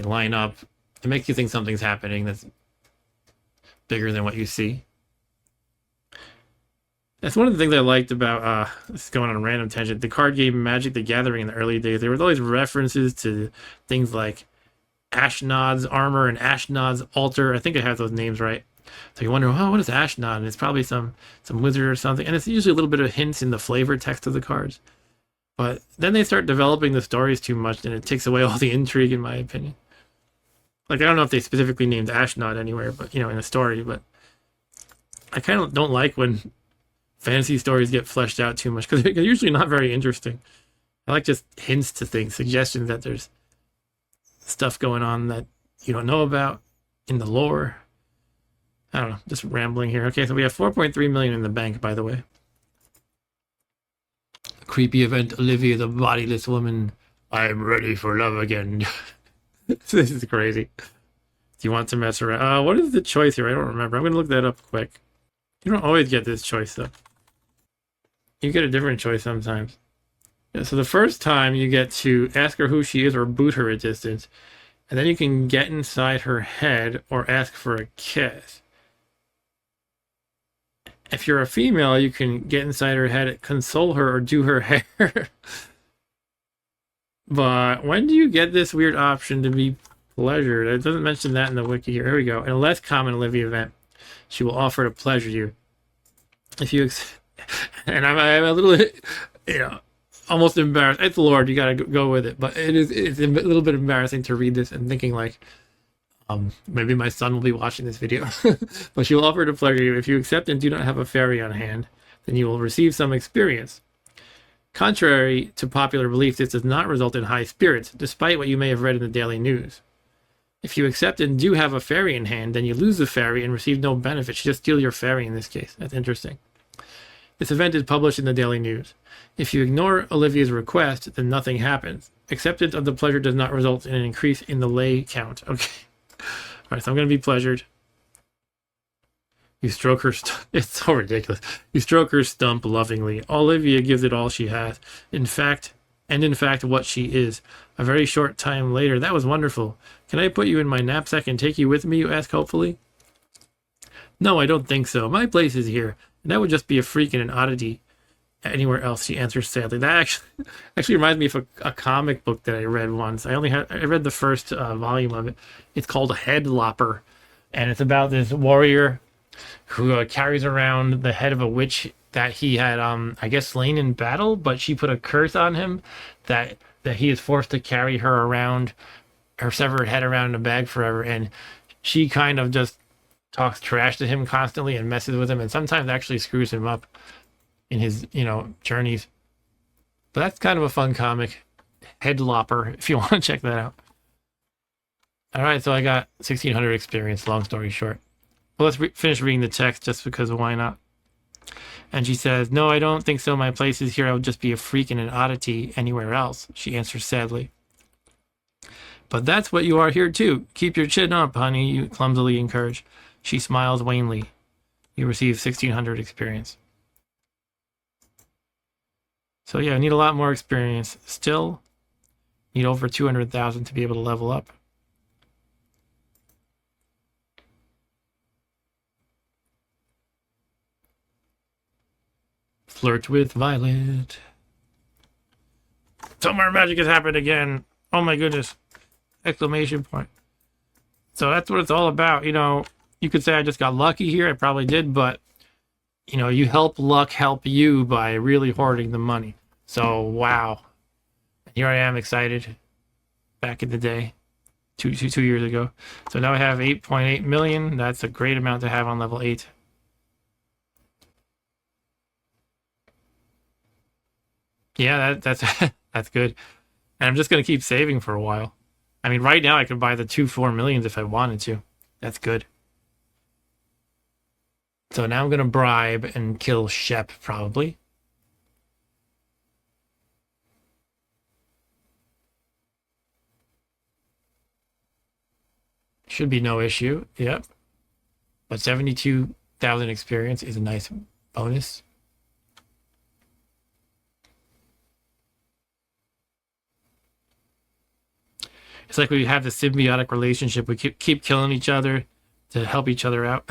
line up. It makes you think something's happening that's bigger than what you see. That's one of the things I liked about, this is going on a random tangent, the card game Magic the Gathering in the early days. There was always references to things like Ashnod's armor and Ashnod's altar. I think I have those names right. So you wonder, oh, what is Ashnod? And it's probably some wizard or something. And it's usually a little bit of hints in the flavor text of the cards. But then they start developing the stories too much, and it takes away all the intrigue, in my opinion. Like, I don't know if they specifically named Ashnod anywhere, but, in the story, but I kind of don't like when fantasy stories get fleshed out too much, because they're usually not very interesting. I like just hints to things, suggestions that there's stuff going on that you don't know about in the lore. I don't know, just rambling here. Okay, so we have 4.3 million in the bank, by the way. Creepy event, Olivia, the bodiless woman. I'm ready for love again. This is crazy. Do you want to mess around? What is the choice here? I don't remember. I'm going to look that up quick. You don't always get this choice, though. You get a different choice sometimes. Yeah, so the first time you get to ask her who she is or boot her a distance. And then you can get inside her head or ask for a kiss. If you're a female, you can get inside her head, console her, or do her hair. But when do you get this weird option to be pleasured? It doesn't mention that in the wiki here. Here we go. In a less common Olivia event, she will offer to pleasure you. If you... and I'm a little, almost embarrassed. It's Lord, you gotta go with it. But it's a little bit embarrassing to read this and thinking like, maybe my son will be watching this video. But she will offer to pleasure you. If you accept and do not have a fairy on hand, then you will receive some experience. Contrary to popular belief, this does not result in high spirits, despite what you may have read in the daily news. If you accept and do have a fairy in hand, then you lose the fairy and receive no benefit. She just steals your fairy in this case. That's interesting. This event is published in the daily news. If you ignore Olivia's request, then nothing happens. Acceptance of the pleasure does not result in an increase in the lay count. Okay. All right, so I'm going to be pleasured. You stroke her it's so ridiculous. You stroke her stump lovingly. Olivia gives it all she has. In fact, what she is. A very short time later, that was wonderful. Can I put you in my knapsack and take you with me, you ask hopefully? No, I don't think so. My place is here, and that would just be a freak and an oddity anywhere else, she answers sadly. That actually reminds me of a comic book that I read once. I read the first volume of it. It's called Headlopper, and it's about this warrior who carries around the head of a witch that he had, I guess, slain in battle, but she put a curse on him that he is forced to carry her around, her severed head around in a bag forever, and she kind of just talks trash to him constantly and messes with him, and sometimes actually screws him up in his, journeys. But that's kind of a fun comic. Headlopper, if you want to check that out. All right, so I got 1,600 experience, long story short. Well, let's finish reading the text just because why not? And she says, no, I don't think so. My place is here. I would just be a freak and an oddity anywhere else, she answers sadly. But that's what you are here too. Keep your chin up, honey, you clumsily encourage. She smiles wanly. You receive 1,600 experience. So yeah, I need a lot more experience. Still, need over 200,000 to be able to level up. Flirt with Violet. Somewhere magic has happened again. Oh my goodness. Exclamation point. So that's what it's all about. You could say I just got lucky here. I probably did, but you help luck help you by really hoarding the money. So wow. Here I am excited. Back in the day. Two years ago. So now I have 8.8 million. That's a great amount to have on level 8. Yeah, that's that's good. And I'm just gonna keep saving for a while. I mean, right now I could buy the 4 millions if I wanted to. That's good. So now I'm gonna bribe and kill Shep probably. Should be no issue. Yep. But 72,000 experience is a nice bonus. It's like we have this symbiotic relationship. We keep killing each other to help each other out.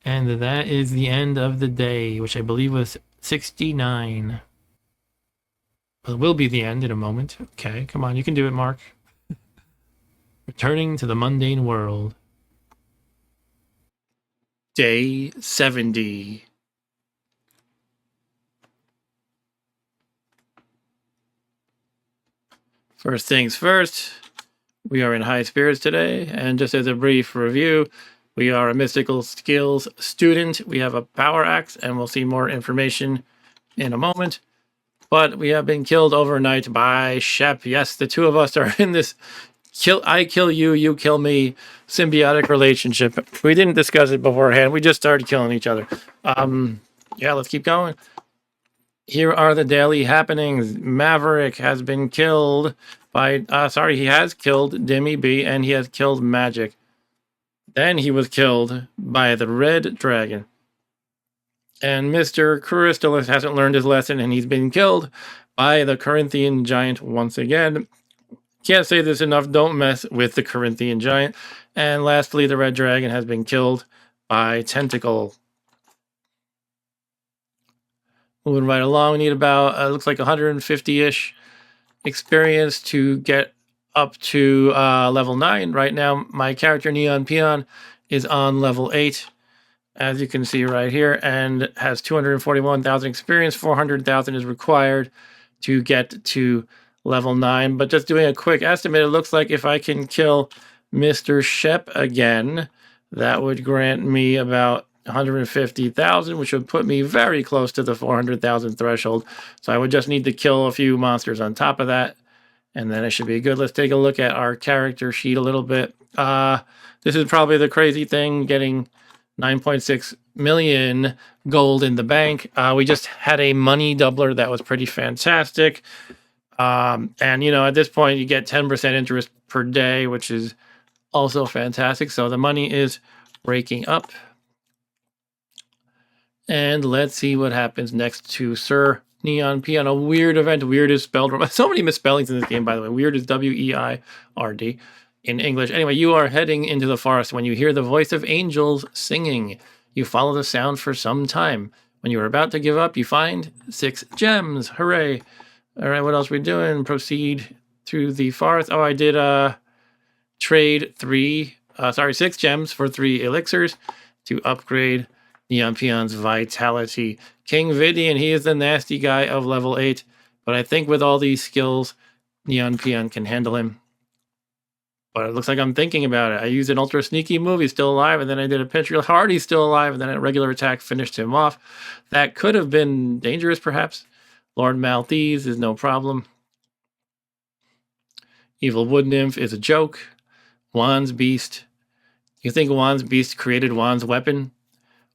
And that is the end of the day, which I believe was 69. Well, it will be the end in a moment. Okay, come on, you can do it, Mark. Returning to the mundane world. Day 70. First things first, we are in high spirits today, and just as a brief review, we are a mystical skills student. We have a power axe, and we'll see more information in a moment. But we have been killed overnight by Shep. Yes, the two of us are in this I kill you, you kill me symbiotic relationship. We didn't discuss it beforehand. We just started killing each other. Yeah, let's keep going. Here are the daily happenings. Maverick has been killed by, he has killed Dimmy B, and he has killed Magic. Then he was killed by the Red Dragon. And Mr. Crystallis hasn't learned his lesson, and he's been killed by the Corinthian Giant once again. Can't say this enough, don't mess with the Corinthian Giant. And lastly, the Red Dragon has been killed by Tentacle. Moving right along, we need about, looks like 150-ish experience to get up to level 9. Right now, my character Neon Peon is on level 8, as you can see right here, and has 241,000 experience. 400,000 is required to get to level 9. But just doing a quick estimate, it looks like if I can kill Mr. Shep again, that would grant me about 150,000, which would put me very close to the 400,000 threshold. So I would just need to kill a few monsters on top of that, and then it should be good. Let's take a look at our character sheet a little bit. This is probably the crazy thing, getting 9.6 million gold in the bank. We just had a money doubler that was pretty fantastic. And, you know, at this point, you get 10% interest per day, which is also fantastic. So the money is raking up. And let's see what happens next to Sir Neon P on a weird event. Weird is spelled wrong. So many misspellings in this game, by the way. Weird is W-E-I-R-D in English. Anyway, you are heading into the forest when you hear the voice of angels singing. You follow the sound for some time. When you are about to give up, you find 6 gems. Hooray. All right, what else are we doing? Proceed through the forest. Oh, I did trade 6 gems for 3 elixirs to upgrade Neon Peon's vitality. King Vidian, he is the nasty guy of level 8, but I think with all these skills, Neon Peon can handle him. But it looks like I'm thinking about it. I used an ultra sneaky move, he's still alive, and then I did a pinch real hard, he's still alive, and then a regular attack finished him off. That could have been dangerous, perhaps. Lord Maltese is no problem. Evil Wood Nymph is a joke. Juan's Beast. You think Juan's Beast created Juan's weapon?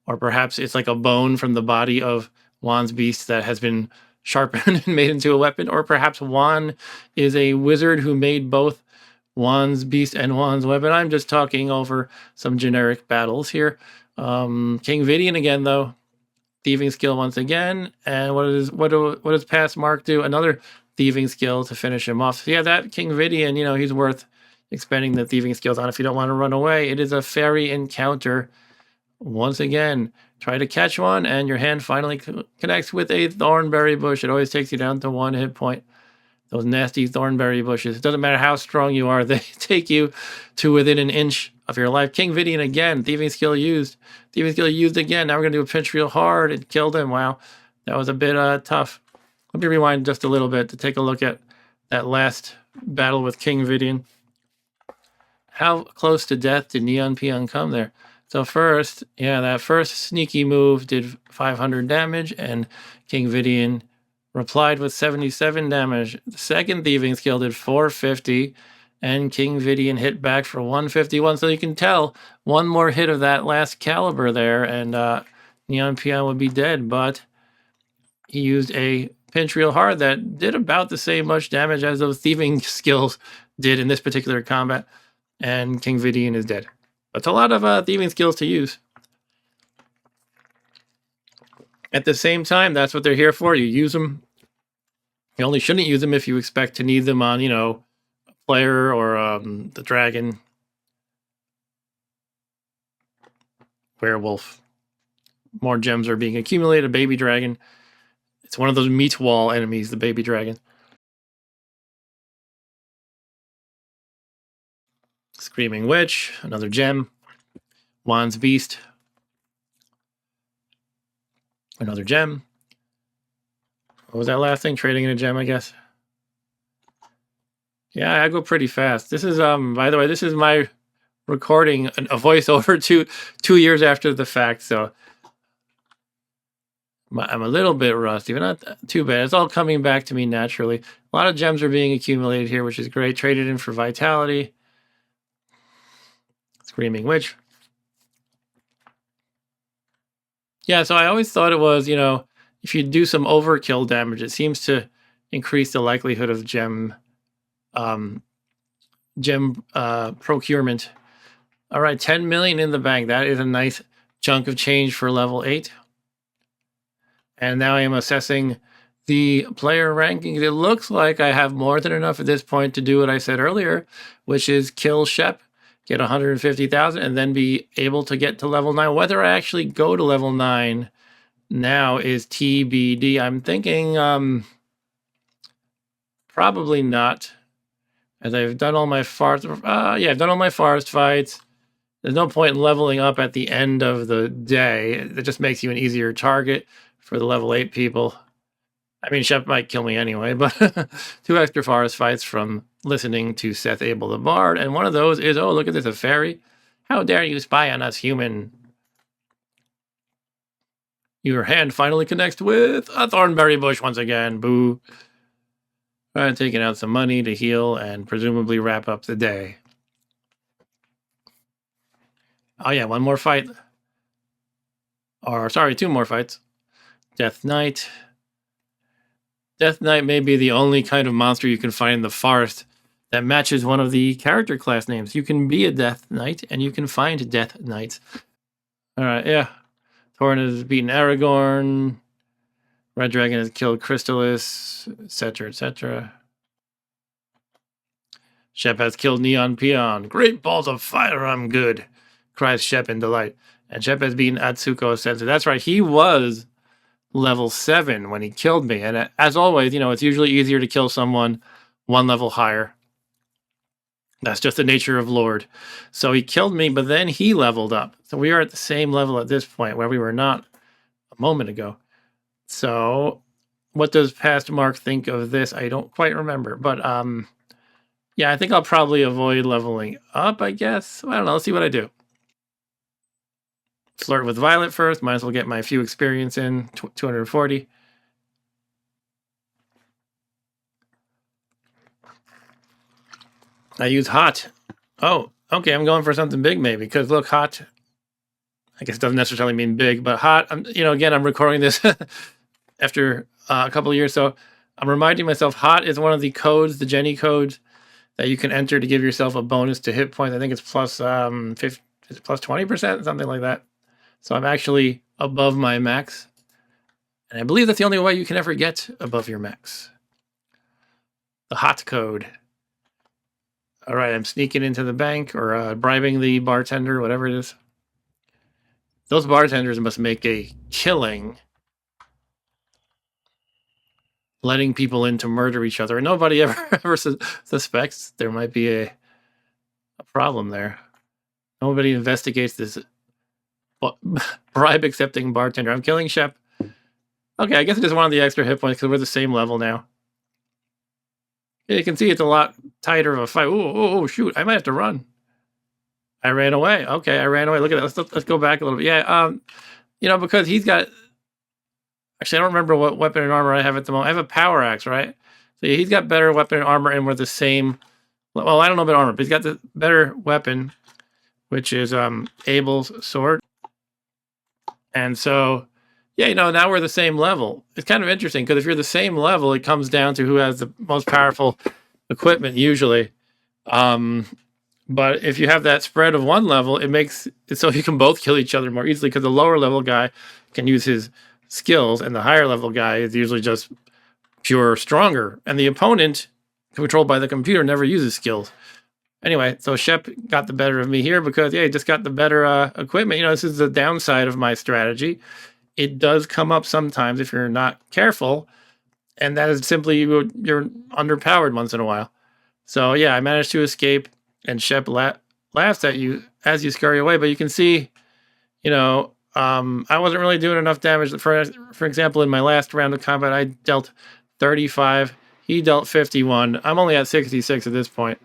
Or perhaps it's like a bone from the body of Juan's Beast that has been sharpened and made into a weapon? Or perhaps Juan is a wizard who made both Juan's Beast and Juan's weapon? I'm just talking over some generic battles here. King Vidian again, though. Thieving skill once again. And what does Past Mark do? Another thieving skill to finish him off. So yeah, that King Vidian, you know, he's worth expending the thieving skills on if you don't want to run away. It is a fairy encounter. Once again, try to catch one, and your hand finally connects with a thornberry bush. It always takes you down to 1 hit point. Those nasty thornberry bushes. It doesn't matter how strong you are, they take you to within an inch of your life. King Vidian again, thieving skill used. Thieving skill used again. Now we're going to do a pinch real hard. It killed him. Wow, that was a bit tough. Let me rewind just a little bit to take a look at that last battle with King Vidian. How close to death did Neon Peon come there? So first, yeah, that first sneaky move did 500 damage, and King Vidian replied with 77 damage. The second thieving skill did 450, and King Vidian hit back for 151. So you can tell one more hit of that last caliber there, and Neon Peon would be dead. But he used a pinch real hard that did about the same much damage as those thieving skills did in this particular combat, and King Vidian is dead. That's a lot of thieving skills to use. At the same time, that's what they're here for. You use them. You only shouldn't use them if you expect to need them on, you know, a player or the dragon, werewolf. More gems are being accumulated. Baby dragon. It's one of those meat wall enemies, the baby dragon. Screaming Witch, another gem. Juan's Beast, another gem. What was that last thing? Trading in a gem, I guess. Yeah, I go pretty fast. This is by the way, this is my recording a voiceover 2 years after the fact, so I'm a little bit rusty, but not too bad. It's all coming back to me naturally. A lot of gems are being accumulated here, which is great. Traded in for vitality. Screaming Witch. Yeah, so I always thought it was, if you do some overkill damage, it seems to increase the likelihood of gem procurement. All right, 10 million in the bank. That is a nice chunk of change for level 8. And now I am assessing the player rankings. It looks like I have more than enough at this point to do what I said earlier, which is kill Shep, get 150,000, and then be able to get to level 9. Whether I actually go to level 9 now is TBD. I'm thinking probably not, as I've done all my forest. I've done all my forest fights. There's no point in leveling up at the end of the day. It just makes you an easier target for the level 8 people. I mean, Shep might kill me anyway, but 2 extra forest fights from listening to Seth Abel the Bard. And one of those is, oh, look at this, a fairy. How dare you spy on us, human? Your hand finally connects with a thornberry bush once again. Boo. Taking out some money to heal and presumably wrap up the day. Oh, yeah, one more fight. Or, sorry, 2 more fights. Death Knight. Death Knight may be the only kind of monster you can find in the forest that matches one of the character class names. You can be a Death Knight, and you can find Death Knights. All right, yeah. Thorin has beaten Aragorn. Red Dragon has killed Crystallis, etc., etc. Shep has killed Neon Peon. Great balls of fire, I'm good, cries Shep in delight. And Shep has beaten Atsuko Sensei. That's right, he was level 7 when he killed me. And as always, it's usually easier to kill someone 1 level higher. That's just the nature of Lord. So he killed me, but then he leveled up. So we are at the same level at this point where we were not a moment ago. So what does past Mark think of this? I don't quite remember. But yeah, I think I'll probably avoid leveling up, I guess. I don't know. Let's see what I do. Flirt with Violet first. Might as well get my few experience in. 240. I use hot. Oh, okay. I'm going for something big maybe. Because look, hot, I guess it doesn't necessarily mean big, but hot. Again, I'm recording this after a couple of years. So I'm reminding myself hot is one of the codes, the Jenny codes, that you can enter to give yourself a bonus to hit points. I think it's plus 20%, something like that. So I'm actually above my max. And I believe that's the only way you can ever get above your max. The hot code. All right, I'm sneaking into the bank or bribing the bartender, whatever it is. Those bartenders must make a killing letting people in to murder each other. And nobody ever suspects there might be a problem there. Nobody investigates this bribe-accepting bartender. I'm killing Shep. Okay, I guess I just wanted the extra hit points because we're the same level now. Yeah, you can see it's a lot tighter of a fight. Oh, shoot. I might have to run. I ran away. Okay, I ran away. Look at that. Let's go back a little bit. Yeah, because he's got... Actually, I don't remember what weapon and armor I have at the moment. I have a power axe, right? So yeah, he's got better weapon and armor, and we're the same... Well, I don't know about armor, but he's got the better weapon, which is Abel's sword. And so, yeah, now we're the same level. It's kind of interesting, because if you're the same level, it comes down to who has the most powerful equipment, usually. But if you have that spread of 1 level, it makes it so you can both kill each other more easily, because the lower level guy can use his skills, and the higher level guy is usually just pure stronger. And the opponent, controlled by the computer, never uses skills. Anyway, so Shep got the better of me here because, yeah, he just got the better equipment. This is the downside of my strategy. It does come up sometimes if you're not careful, and that is simply you're underpowered once in a while. So, yeah, I managed to escape, and Shep laughs at you as you scurry away. But you can see, I wasn't really doing enough damage. For example, in my last round of combat, I dealt 35 He dealt 51. I'm only at 66 at this point,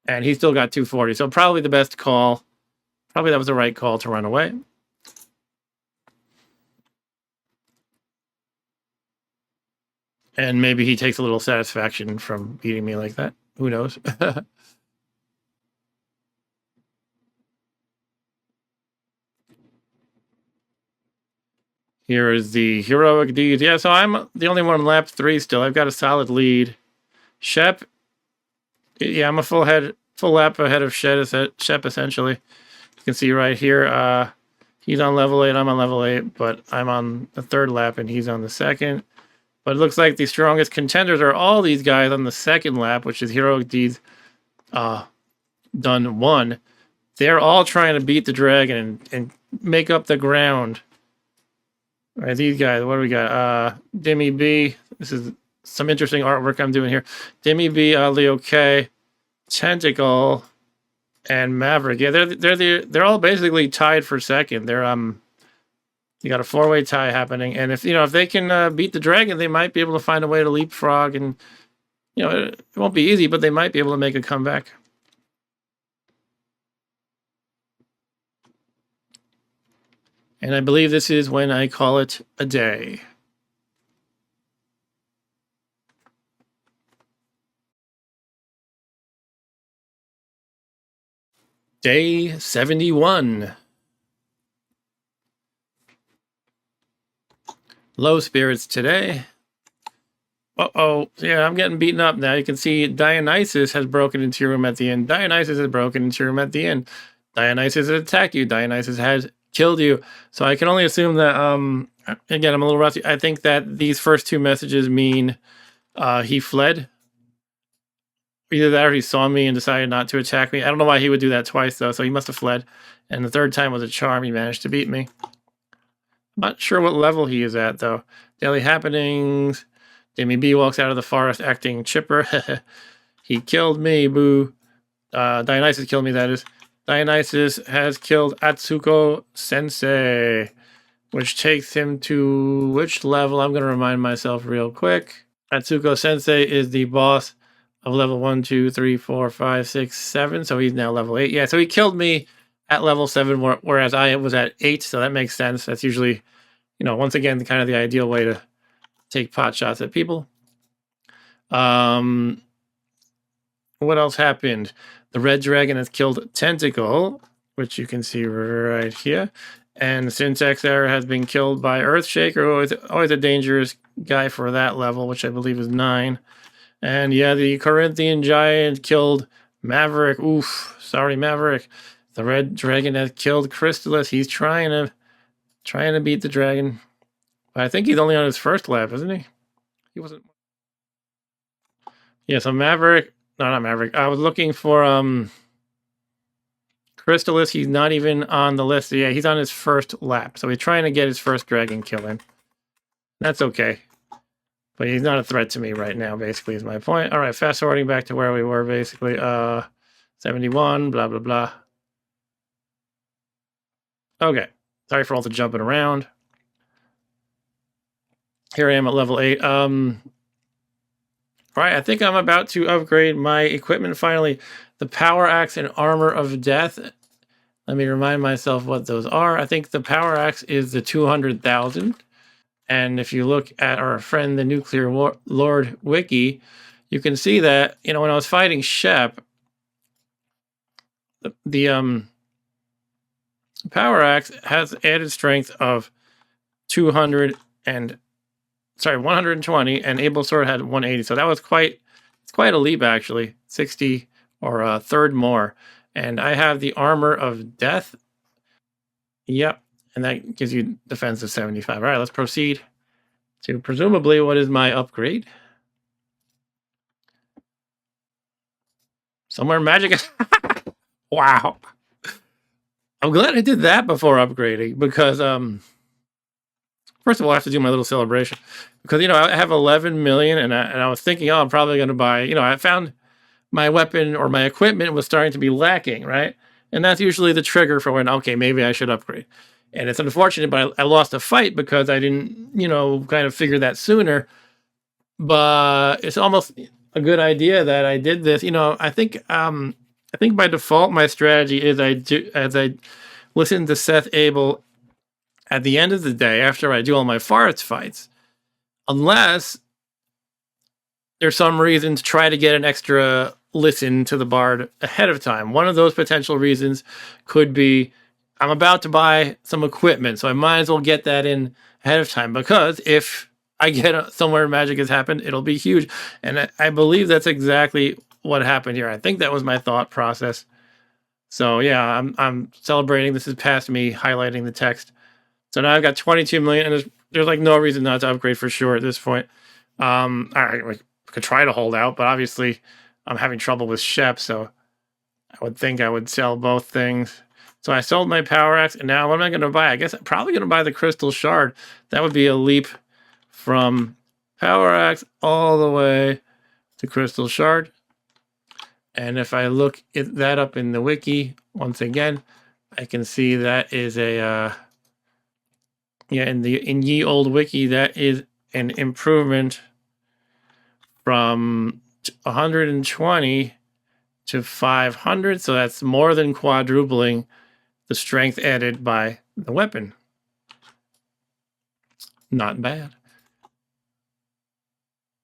and he still got 240. So probably the best call. Probably that was the right call to run away. And maybe he takes a little satisfaction from beating me like that. Who knows? Here is the heroic deed. Yeah, so I'm the only one on lap 3 still. I've got a solid lead. Shep, yeah, I'm a full lap ahead of Shep, essentially. You can see right here, he's on level 8, I'm on level 8, but I'm on the 3rd lap and he's on the 2nd. But it looks like the strongest contenders are all these guys on the 2nd lap, which is heroic deeds done 1. They're all trying to beat the dragon and make up the ground. All right, these guys, what do we got? Dimmy B. This is some interesting artwork I'm doing here. Dimmy B, Leo K, Tentacle, and Maverick. Yeah, they're all basically tied for 2nd. They're you got a 4-way tie happening, and if they can beat the dragon, they might be able to find a way to leapfrog, and it won't be easy, but they might be able to make a comeback. And I believe this is when I call it a day. Day 71. Low spirits today. Uh-oh. Yeah, I'm getting beaten up now. You can see Dionysus has broken into your room at the end. Dionysus has broken into your room at the end. Dionysus has attacked you. Dionysus has killed you. So I can only assume that, again, I'm a little rusty. I think that these first 2 messages mean he fled. Either that or he saw me and decided not to attack me. I don't know why he would do that twice, though, so he must have fled. And the 3rd time was a charm. He managed to beat me. I'm not sure what level he is at, though. Daily happenings. Jamie B walks out of the forest acting chipper. He killed me, boo. Dionysus killed me, that is. Dionysus has killed Atsuko Sensei, which takes him to which level? I'm going to remind myself real quick. Atsuko Sensei is the boss of level 1, 2, 3, 4, 5, 6, 7. So he's now level 8. Yeah, so he killed me at level 7, whereas I was at 8. So that makes sense. That's usually, once again, kind of the ideal way to take pot shots at people. What else happened? The red dragon has killed Tentacle, which you can see right here. And Syntax Error has been killed by Earthshaker, always a dangerous guy for that level, which I believe is 9. And yeah, the Corinthian Giant killed Maverick. Oof, sorry, Maverick. The red dragon has killed Crystallis. He's trying to beat the dragon. But I think he's only on his 1st lap, isn't he? He wasn't. Yeah, so Maverick. No, not Maverick. I was looking for Crystallis. He's not even on the list. Yeah, he's on his 1st lap. So he's trying to get his 1st dragon kill in. That's okay. But he's not a threat to me right now, basically, is my point. All right, fast forwarding back to where we were, basically. 71, blah, blah, blah. Okay. Sorry for all the jumping around. Here I am at level 8. All right, I think I'm about to upgrade my equipment finally. The Power Axe and Armor of Death. Let me remind myself what those are. I think the Power Axe is the 200,000. And if you look at our friend, the Nuclear Lord Wiki, you can see that, when I was fighting Shep, the Power Axe has added strength of 120, and Able Sword had 180. So that was quite a leap, actually. 60 or a third more. And I have the Armor of Death. Yep. And that gives you defense of 75. All right, let's proceed to presumably what is my upgrade. Somewhere magic. Wow. I'm glad I did that before upgrading, because first of all, I have to do my little celebration, because I have 11 million, and I was thinking, I'm probably going to buy. I found my weapon or my equipment was starting to be lacking, right? And that's usually the trigger for when, okay, maybe I should upgrade. And it's unfortunate, but I lost a fight because I didn't, kind of figure that sooner. but it's almost a good idea that I did this. I think by default my strategy is I listen to Seth Abel at the end of the day after I do all my forest fights, unless there's some reason to try to get an extra listen to the bard ahead of time. One of those potential reasons could be I'm about to buy some equipment, so I might as well get that in ahead of time, because if I get somewhere magic has happened, it'll be huge. And I believe that's exactly what happened here. I think that was my thought process. So yeah, I'm celebrating. This is past me highlighting the text. So now I've got 22 million, and there's like no reason not to upgrade for sure at this point. All right, we could try to hold out, but obviously I'm having trouble with Shep, so I would think I would sell both things. So I sold my Power Axe, and now what am I going to buy? I guess I'm probably going to buy the Crystal Shard. That would be a leap from Power Axe all the way to Crystal Shard. And if I look that up in the wiki, once again, I can see that is a... in Ye Old Wiki, that is an improvement from 120 to 500, so that's more than quadrupling the strength added by the weapon. Not bad.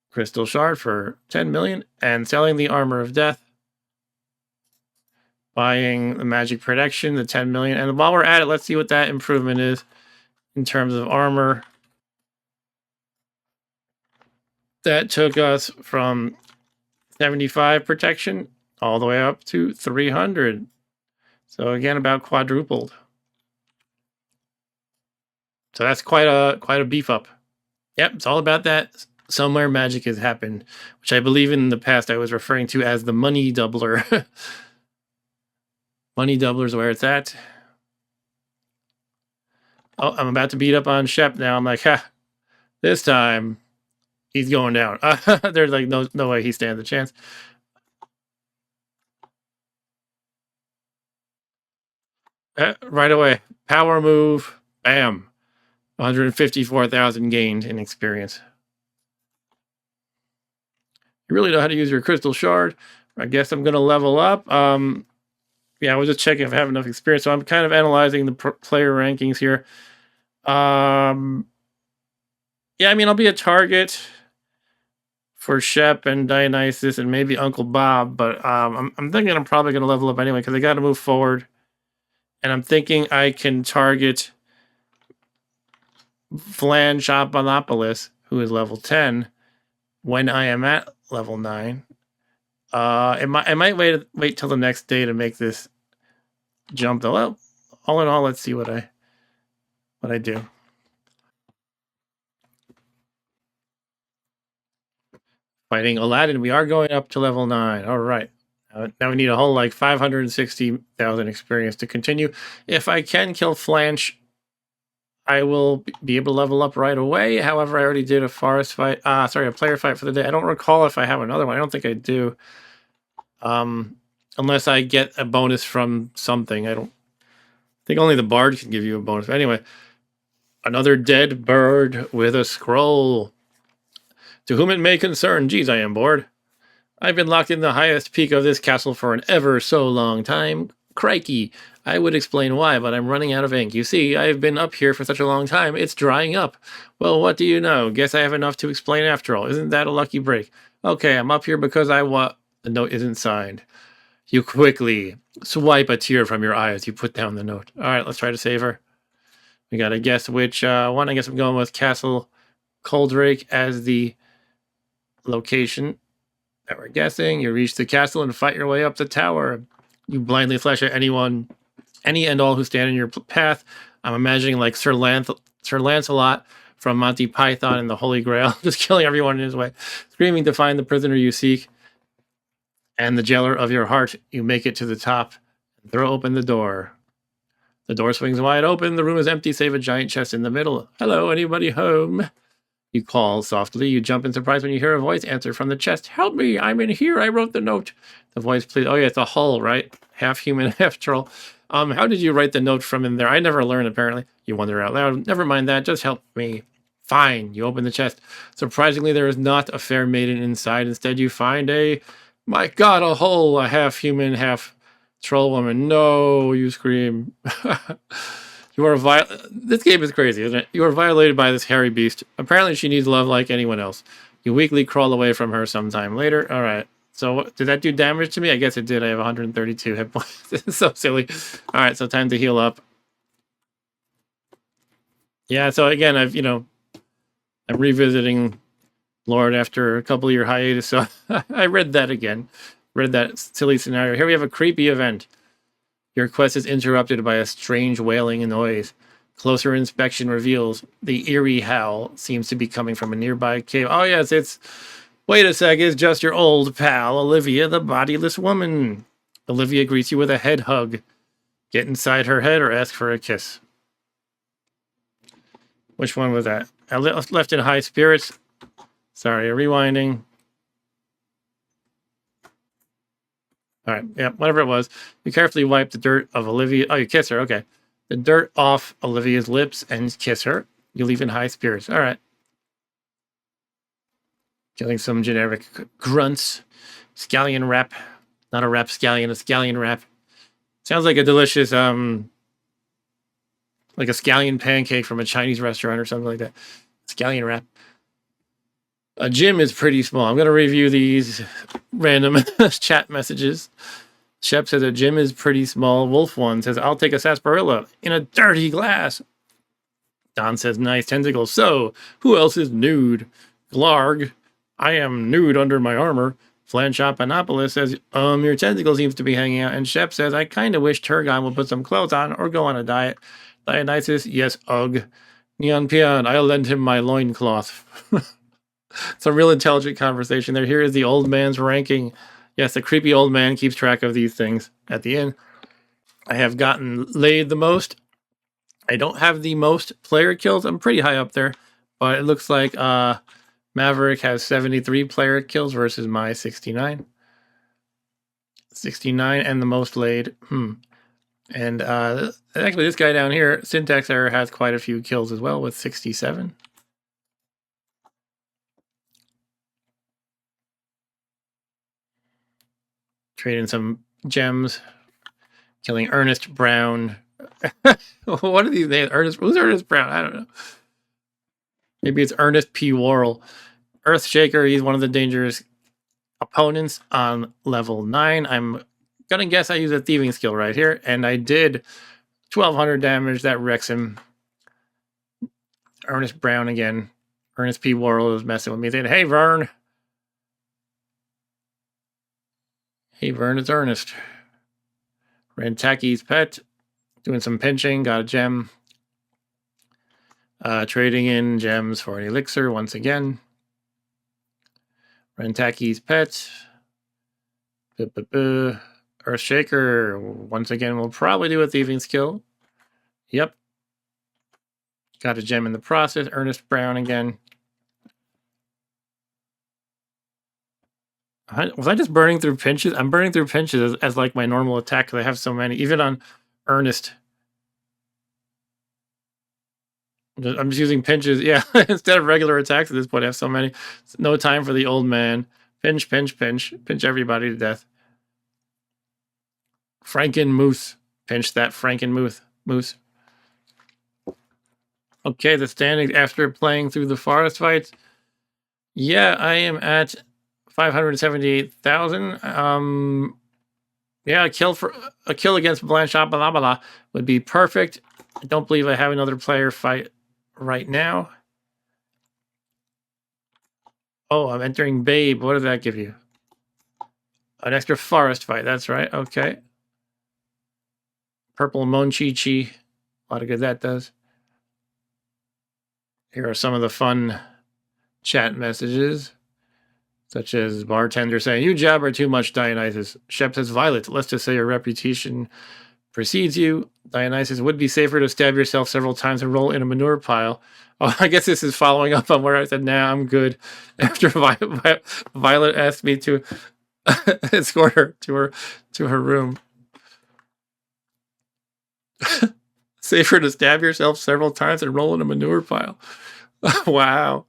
Crystal Shard for 10 million, and selling the Armor of Death, buying the Magic Protection, the 10 million, and while we're at it, let's see what that improvement is in terms of armor. That took us from 75 protection all the way up to 300. So again, about quadrupled. So that's quite a beef up. Yep, it's all about that somewhere magic has happened, which I believe in the past I was referring to as the money doubler. Money doubler is where it's at. Oh, I'm about to beat up on Shep now. I'm like, ha, this time he's going down. There's like no way he stands a chance. Right away, power move, bam, 154,000 gained in experience. You really know how to use your Crystal Shard. I guess I'm gonna level up. Yeah, I was just checking if I have enough experience. So I'm kind of analyzing the player rankings here. Yeah, I mean, I'll be a target for Shep and Dionysus and maybe Uncle Bob, but I'm thinking I'm probably going to level up anyway because I got to move forward. And I'm thinking I can target Flan Shopalopolis, who is level 10, when I am at level 9. I might wait till the next day to make this jump though. Well, all in all, let's see what I do. Fighting Aladdin, we are going up to level 9. All right. Now we need a whole like 560,000 experience to continue. If I can kill Flanch, I will be able to level up right away. However, I already did a forest fight. A player fight for the day. I don't recall if I have another one. I don't think I do. Unless I get a bonus from something. I think only the bard can give you a bonus. But anyway, another dead bird with a scroll. To whom it may concern, geez, I am bored. I've been locked in the highest peak of this castle for an ever so long time. Crikey, I would explain why, but I'm running out of ink. You see, I've been up here for such a long time, it's drying up. Well, what do you know? Guess I have enough to explain after all. Isn't that a lucky break? Okay, I'm up here because the note isn't signed. You quickly swipe a tear from your eye as you put down the note. All right, let's try to save her. We gotta guess which one. I guess I'm going with Castle Coldrake as the location that we're guessing. You reach the castle and fight your way up the tower. You blindly flash at any and all who stand in your path. I'm imagining like Sir Lancelot from Monty Python and the Holy Grail, just killing everyone in his way, screaming to find the prisoner you seek and the jailer of your heart. You make it to the top and throw open the door. The door swings wide open. The room is empty, save a giant chest in the middle. Hello, anybody home? You call softly. You jump in surprise when you hear a voice answer from the chest. Help me, I'm in here. I wrote the note. The voice pleads. Oh yeah, it's a hull, right? Half human, half troll. How did you write the note from in there? I never learned, apparently. You wonder out loud. Never mind that. Just help me Fine. You open the chest. Surprisingly, there is not a fair maiden inside. Instead, you find my God, a hole, a half human, half troll woman. No, you scream. You are This game is crazy, isn't it? You are violated by this hairy beast. Apparently, she needs love like anyone else. You weakly crawl away from her sometime later. All right. So, did that do damage to me? I guess it did. I have 132 hit points. It's so silly. All right, so time to heal up. Yeah, so again, I'm revisiting Lord after a couple of year hiatus, so I read that again. Read that silly scenario. Here we have a creepy event. Your quest is interrupted by a strange wailing noise. Closer inspection reveals the eerie howl seems to be coming from a nearby cave. Oh yes, wait a sec, it's just your old pal, Olivia, the bodiless woman. Olivia greets you with a head hug. Get inside her head or ask for a kiss. Which one was that? I left in high spirits. Sorry, rewinding. All right, yeah, whatever it was. You carefully wipe the dirt of Olivia. Oh, you kiss her, okay. The dirt off Olivia's lips and kiss her. You leave in high spirits. All right. Killing some generic grunts. Scallion wrap. Not a rapscallion, a scallion wrap. Sounds like a delicious, like a scallion pancake from a Chinese restaurant or something like that. Scallion wrap. A gym is pretty small. I'm going to review these random chat messages. Shep says a gym is pretty small. Wolf one says, I'll take a sarsaparilla in a dirty glass. Don says, nice tentacles. So, who else is nude? Glarg, I am nude under my armor. Flanshop Panopolis says, your tentacle seems to be hanging out. And Shep says, I kind of wish Turgon would put some clothes on or go on a diet. Dionysus, yes, ugh. Neon Peon, I'll lend him my loincloth. It's a real intelligent conversation there. Here is the old man's ranking. Yes, the creepy old man keeps track of these things at the end. I have gotten laid the most. I don't have the most player kills. I'm pretty high up there. But it looks like Maverick has 73 player kills versus my 69. 69 and the most laid. And actually, this guy down here, Syntax Error, has quite a few kills as well with 67. Trading some gems. Killing Ernest Brown. What are these names? Who's Ernest Brown? I don't know. Maybe it's Ernest P. Worrell. Earthshaker, he's one of the dangerous opponents on level 9. I'm gonna guess I use a thieving skill right here, and I did 1200 damage. That wrecks him. Ernest Brown again. Ernest P. Worrell is messing with me. Saying, hey, Vern. Hey, Vern, it's Ernest. Rantaki's pet. Doing some pinching. Got a gem. Trading in gems for an elixir once again. Rantaki's pet. Earthshaker once again will probably do a thieving skill. Yep. Got a gem in the process. Ernest Brown again. Was I just burning through pinches? I'm burning through pinches as like my normal attack because I have so many. Even on Ernest. I'm just using pinches. Yeah, instead of regular attacks at this point, I have so many. No time for the old man. Pinch, pinch, pinch. Pinch everybody to death. Franken Moose. Pinch that Franken Moose. Okay, the standings after playing through the forest fights. Yeah, I am at 578,000. Yeah, a kill against Blanchard Balabala would be perfect. I don't believe I have another player fight right now. Oh, I'm entering Babe. What does that give you? An extra forest fight. That's right. Okay. Purple Monchichi. A lot of good that does. Here are some of the fun chat messages, such as bartender saying, you jabber too much, Dionysus. Shep says, Violet, let's just say your reputation precedes you. Dionysus, would be safer to stab yourself several times and roll in a manure pile. Oh, I guess this is following up on where I said, nah, I'm good. After Violet asked me to escort her to her room. Safer to stab yourself several times and roll in a manure pile. Wow.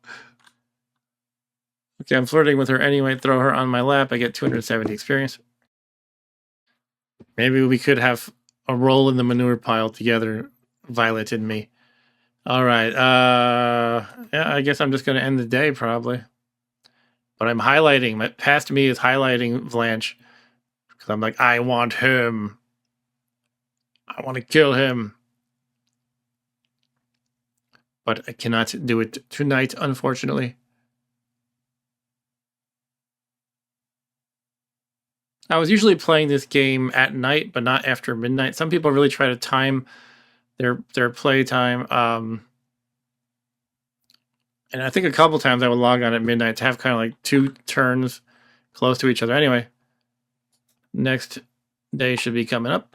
Okay, I'm flirting with her anyway. Throw her on my lap. I get 270 experience. Maybe we could have a roll in the manure pile together, Violet and me. All right. Yeah, I guess I'm just going to end the day probably. But I'm highlighting. Past me is highlighting Blanche. Because I'm like, I want him. I want to kill him. But I cannot do it tonight, unfortunately. I was usually playing this game at night, but not after midnight. Some people really try to time their play time. And I think a couple times I would log on at midnight to have kind of like 2 turns close to each other. Anyway, next day should be coming up.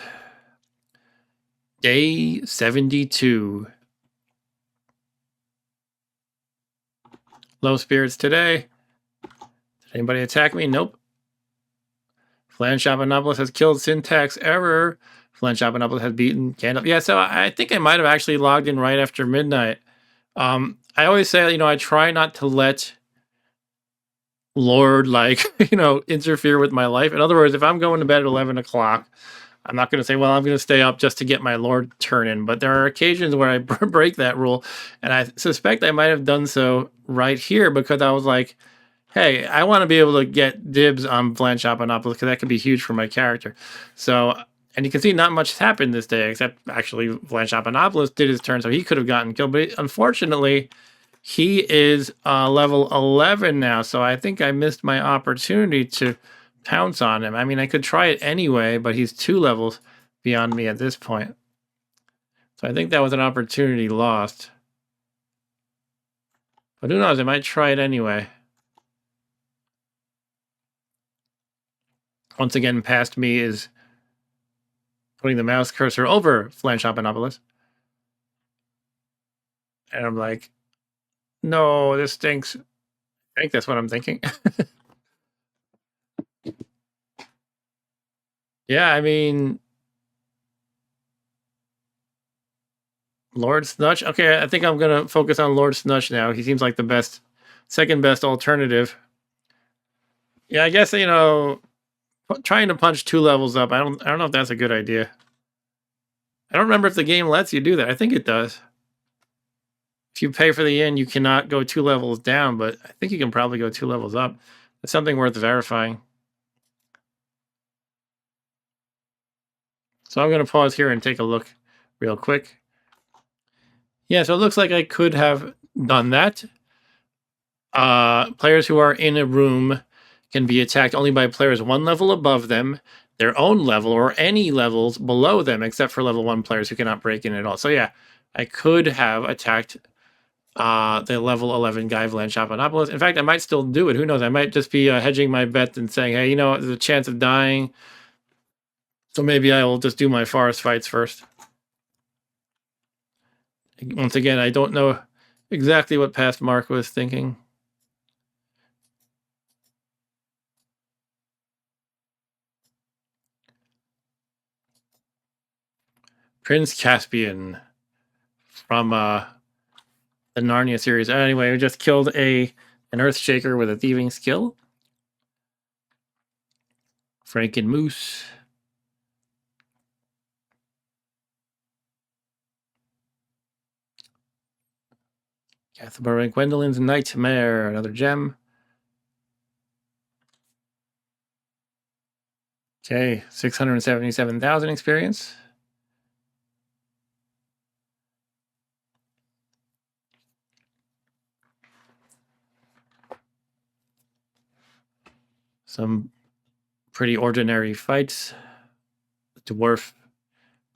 Day 72. Low spirits today. Did anybody attack me? Nope. Flanshoponopoulos has killed Syntax Error. Flanshoponopoulos has beaten Gandalf. Yeah, so I think I might have actually logged in right after midnight. I always say, I try not to let Lord, interfere with my life. In other words, if I'm going to bed at 11 o'clock, I'm not going to say, well, I'm going to stay up just to get my Lord turn in. But there are occasions where I break that rule. And I suspect I might have done so right here because I was like, hey, I want to be able to get dibs on Flanshoponopoulos because that could be huge for my character. So, and you can see not much has happened this day, except actually Flanshoponopoulos did his turn, so he could have gotten killed. But unfortunately, he is level 11 now, so I think I missed my opportunity to pounce on him. I mean, I could try it anyway, but he's 2 levels beyond me at this point. So I think that was an opportunity lost. But who knows, I might try it anyway. Once again, past me is putting the mouse cursor over Flanshoponopoulos. And I'm like, no, this stinks. I think that's what I'm thinking. Yeah, I mean, Lord Snutch. Okay, I think I'm going to focus on Lord Snutch now. He seems like the second best alternative. Yeah, I guess, trying to punch 2 levels up, I don't know if that's a good idea. I don't remember if the game lets you do that. I think it does. If you pay for the yen, you cannot go 2 levels down, but I think you can probably go 2 levels up. It's something worth verifying. So I'm going to pause here and take a look real quick. Yeah, so it looks like I could have done that. Players who are in a room can be attacked only by players 1 level above them, their own level, or any levels below them, except for level 1 players who cannot break in at all. So yeah, I could have attacked the level 11 guy, Flanshoponopoulos. In fact, I might still do it. Who knows? I might just be hedging my bet and saying, hey, there's a chance of dying. So maybe I will just do my forest fights first. Once again, I don't know exactly what past Mark was thinking. Prince Caspian from the Narnia series. Anyway, we just killed an Earthshaker with a thieving skill. Franken Moose. Cathbar and Gwendolyn's Nightmare, another gem. Okay, 677,000 experience. Some pretty ordinary fights. Dwarf.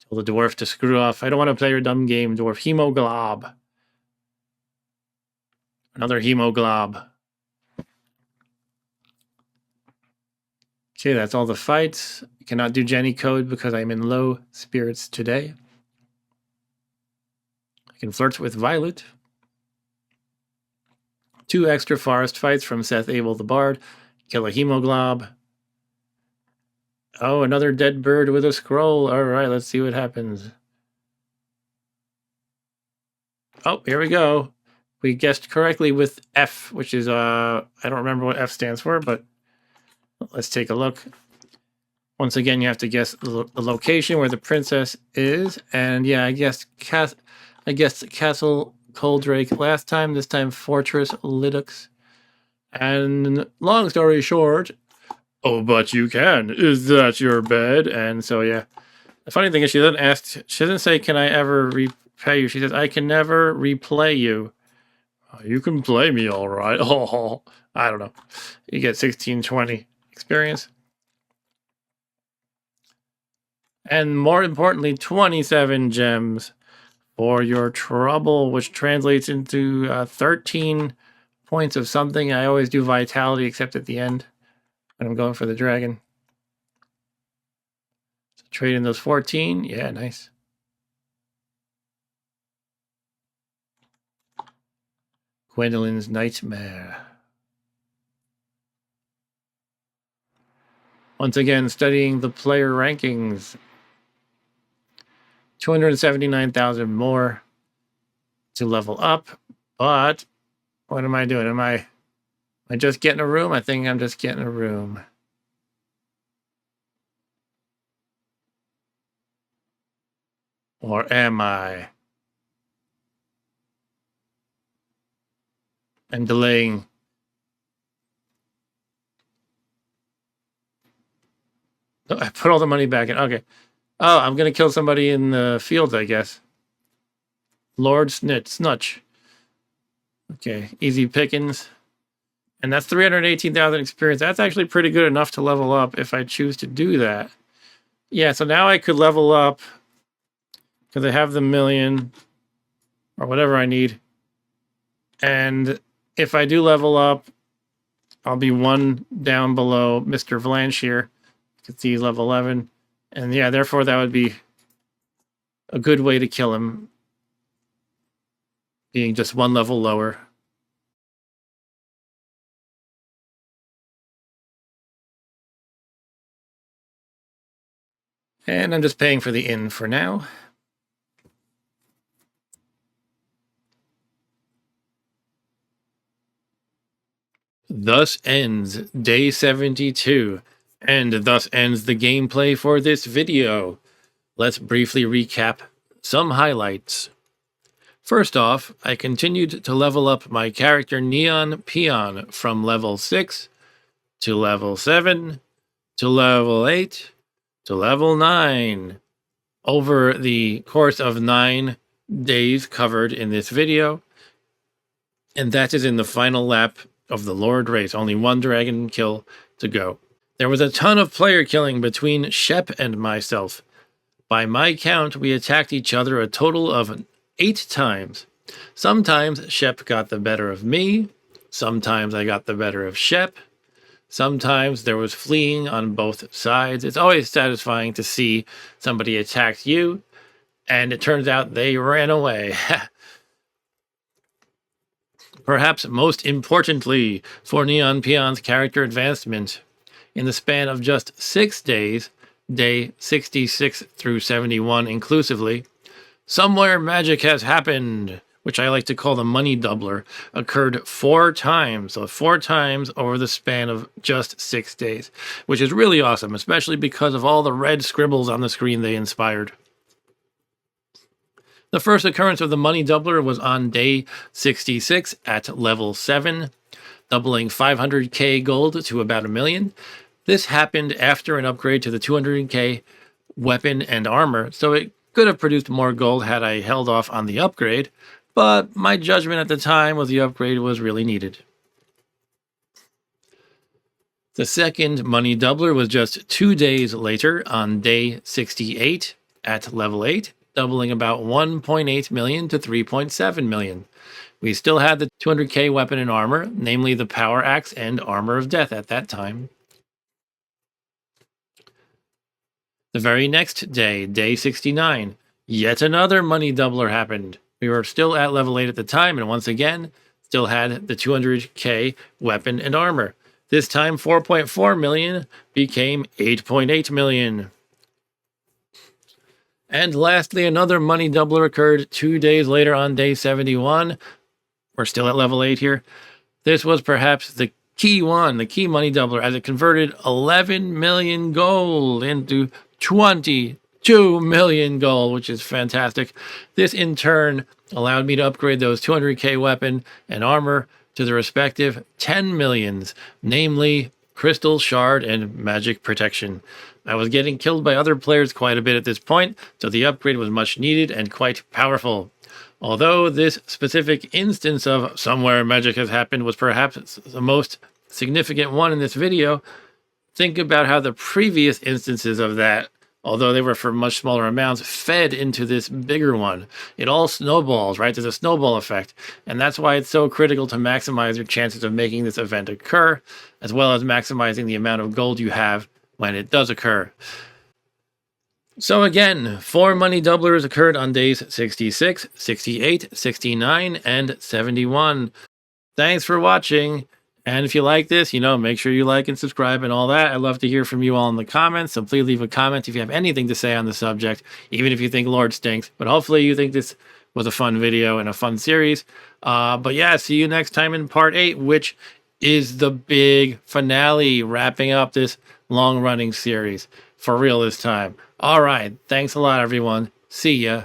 Tell the dwarf to screw off. I don't want to play your dumb game, dwarf. Hemoglob. Another Hemoglob. Okay, that's all the fights. I cannot do Jenny code because I'm in low spirits today. I can flirt with Violet. 2 extra forest fights from Seth Abel the Bard. Kill a Hemoglob. Oh, another dead bird with a scroll. All right, let's see what happens. Oh, here we go. We guessed correctly with F, which is, I don't remember what F stands for, but let's take a look. Once again, you have to guess the location where the princess is. And yeah, I guessed Castle Coldrake last time. This time, Fortress Lidux. And long story short, oh, but you can. Is that your bed? And so, yeah. The funny thing is, she doesn't say, can I ever repay you? She says, I can never replay you. You can play me, all right. Oh, I don't know. You get 1620 experience. And more importantly, 27 gems for your trouble, which translates into 13 points of something. I always do vitality except at the end when I'm going for the dragon. So trade in those 14. Yeah, nice. Gwendolyn's Nightmare. Once again, studying the player rankings. 279,000 more to level up. But what am I doing? Am I just getting a room? I think I'm just getting a room. Or am I? And delaying. Oh, I put all the money back in. Okay. Oh, I'm going to kill somebody in the fields, I guess. Lord Snutch. Okay, easy pickings. And that's 318,000 experience. That's actually pretty good enough to level up if I choose to do that. Yeah, so now I could level up because I have the million or whatever I need. And if I do level up, I'll be one down below Mr. Vlanshire because he's level 11. And yeah, therefore that would be a good way to kill him, being just one level lower. And I'm just paying for the inn for now. Thus ends day 72, and thus ends the gameplay for this video. Let's briefly recap some highlights. First off, I continued to level up my character Neon Peon from level 6 to level 7 to level 8 to level 9 over the course of 9 days covered in this video. And that is in the final lap of the Lord race. Only one dragon kill to go. There was a ton of player killing between Shep and myself. By my count, we attacked each other a total of 8 times. Sometimes Shep got the better of me. Sometimes I got the better of Shep. Sometimes there was fleeing on both sides. It's always satisfying to see somebody attack you, and it turns out they ran away. Perhaps most importantly for Neon Peon's character advancement, in the span of just 6 days, day 66 through 71 inclusively, somewhere magic has happened, which I like to call the money doubler, occurred 4 times. So 4 times over the span of just 6 days, which is really awesome, especially because of all the red scribbles on the screen they inspired. The first occurrence of the money doubler was on day 66 at level 7, doubling 500k gold to about 1 million. This happened after an upgrade to the 200k weapon and armor, so it could have produced more gold had I held off on the upgrade, but my judgment at the time was the upgrade was really needed. The second money doubler was just 2 days later on day 68 at level 8, doubling about 1.8 million to 3.7 million. We still had the 200k weapon and armor, namely the power axe and armor of death at that time. The very next day, day 69, yet another money doubler happened. We were still at level 8 at the time, and once again, still had the 200k weapon and armor. This time, 4.4 million became 8.8 million. And lastly, another money doubler occurred 2 days later on day 71. We're still at level 8 here. This was perhaps the key one, the key money doubler, as it converted 11 million gold into 22 million gold, which is fantastic. This in turn allowed me to upgrade those 200k weapon and armor to the respective 10 millions, namely crystal, shard, and magic protection. I was getting killed by other players quite a bit at this point, so the upgrade was much needed and quite powerful. Although this specific instance of somewhere magic has happened was perhaps the most significant one in this video, think about how the previous instances of that, although they were for much smaller amounts, fed into this bigger one. It all snowballs, right? There's a snowball effect. And that's why it's so critical to maximize your chances of making this event occur, as well as maximizing the amount of gold you have when it does occur. So again, 4 money doublers occurred on days 66, 68, 69, and 71. Thanks for watching. And if you like this, make sure you like and subscribe and all that. I'd love to hear from you all in the comments. So please leave a comment if you have anything to say on the subject, even if you think Lord stinks. But hopefully you think this was a fun video and a fun series. But yeah, see you next time in part 8, which is the big finale, wrapping up this long-running series. For real this time. All right. Thanks a lot, everyone. See ya.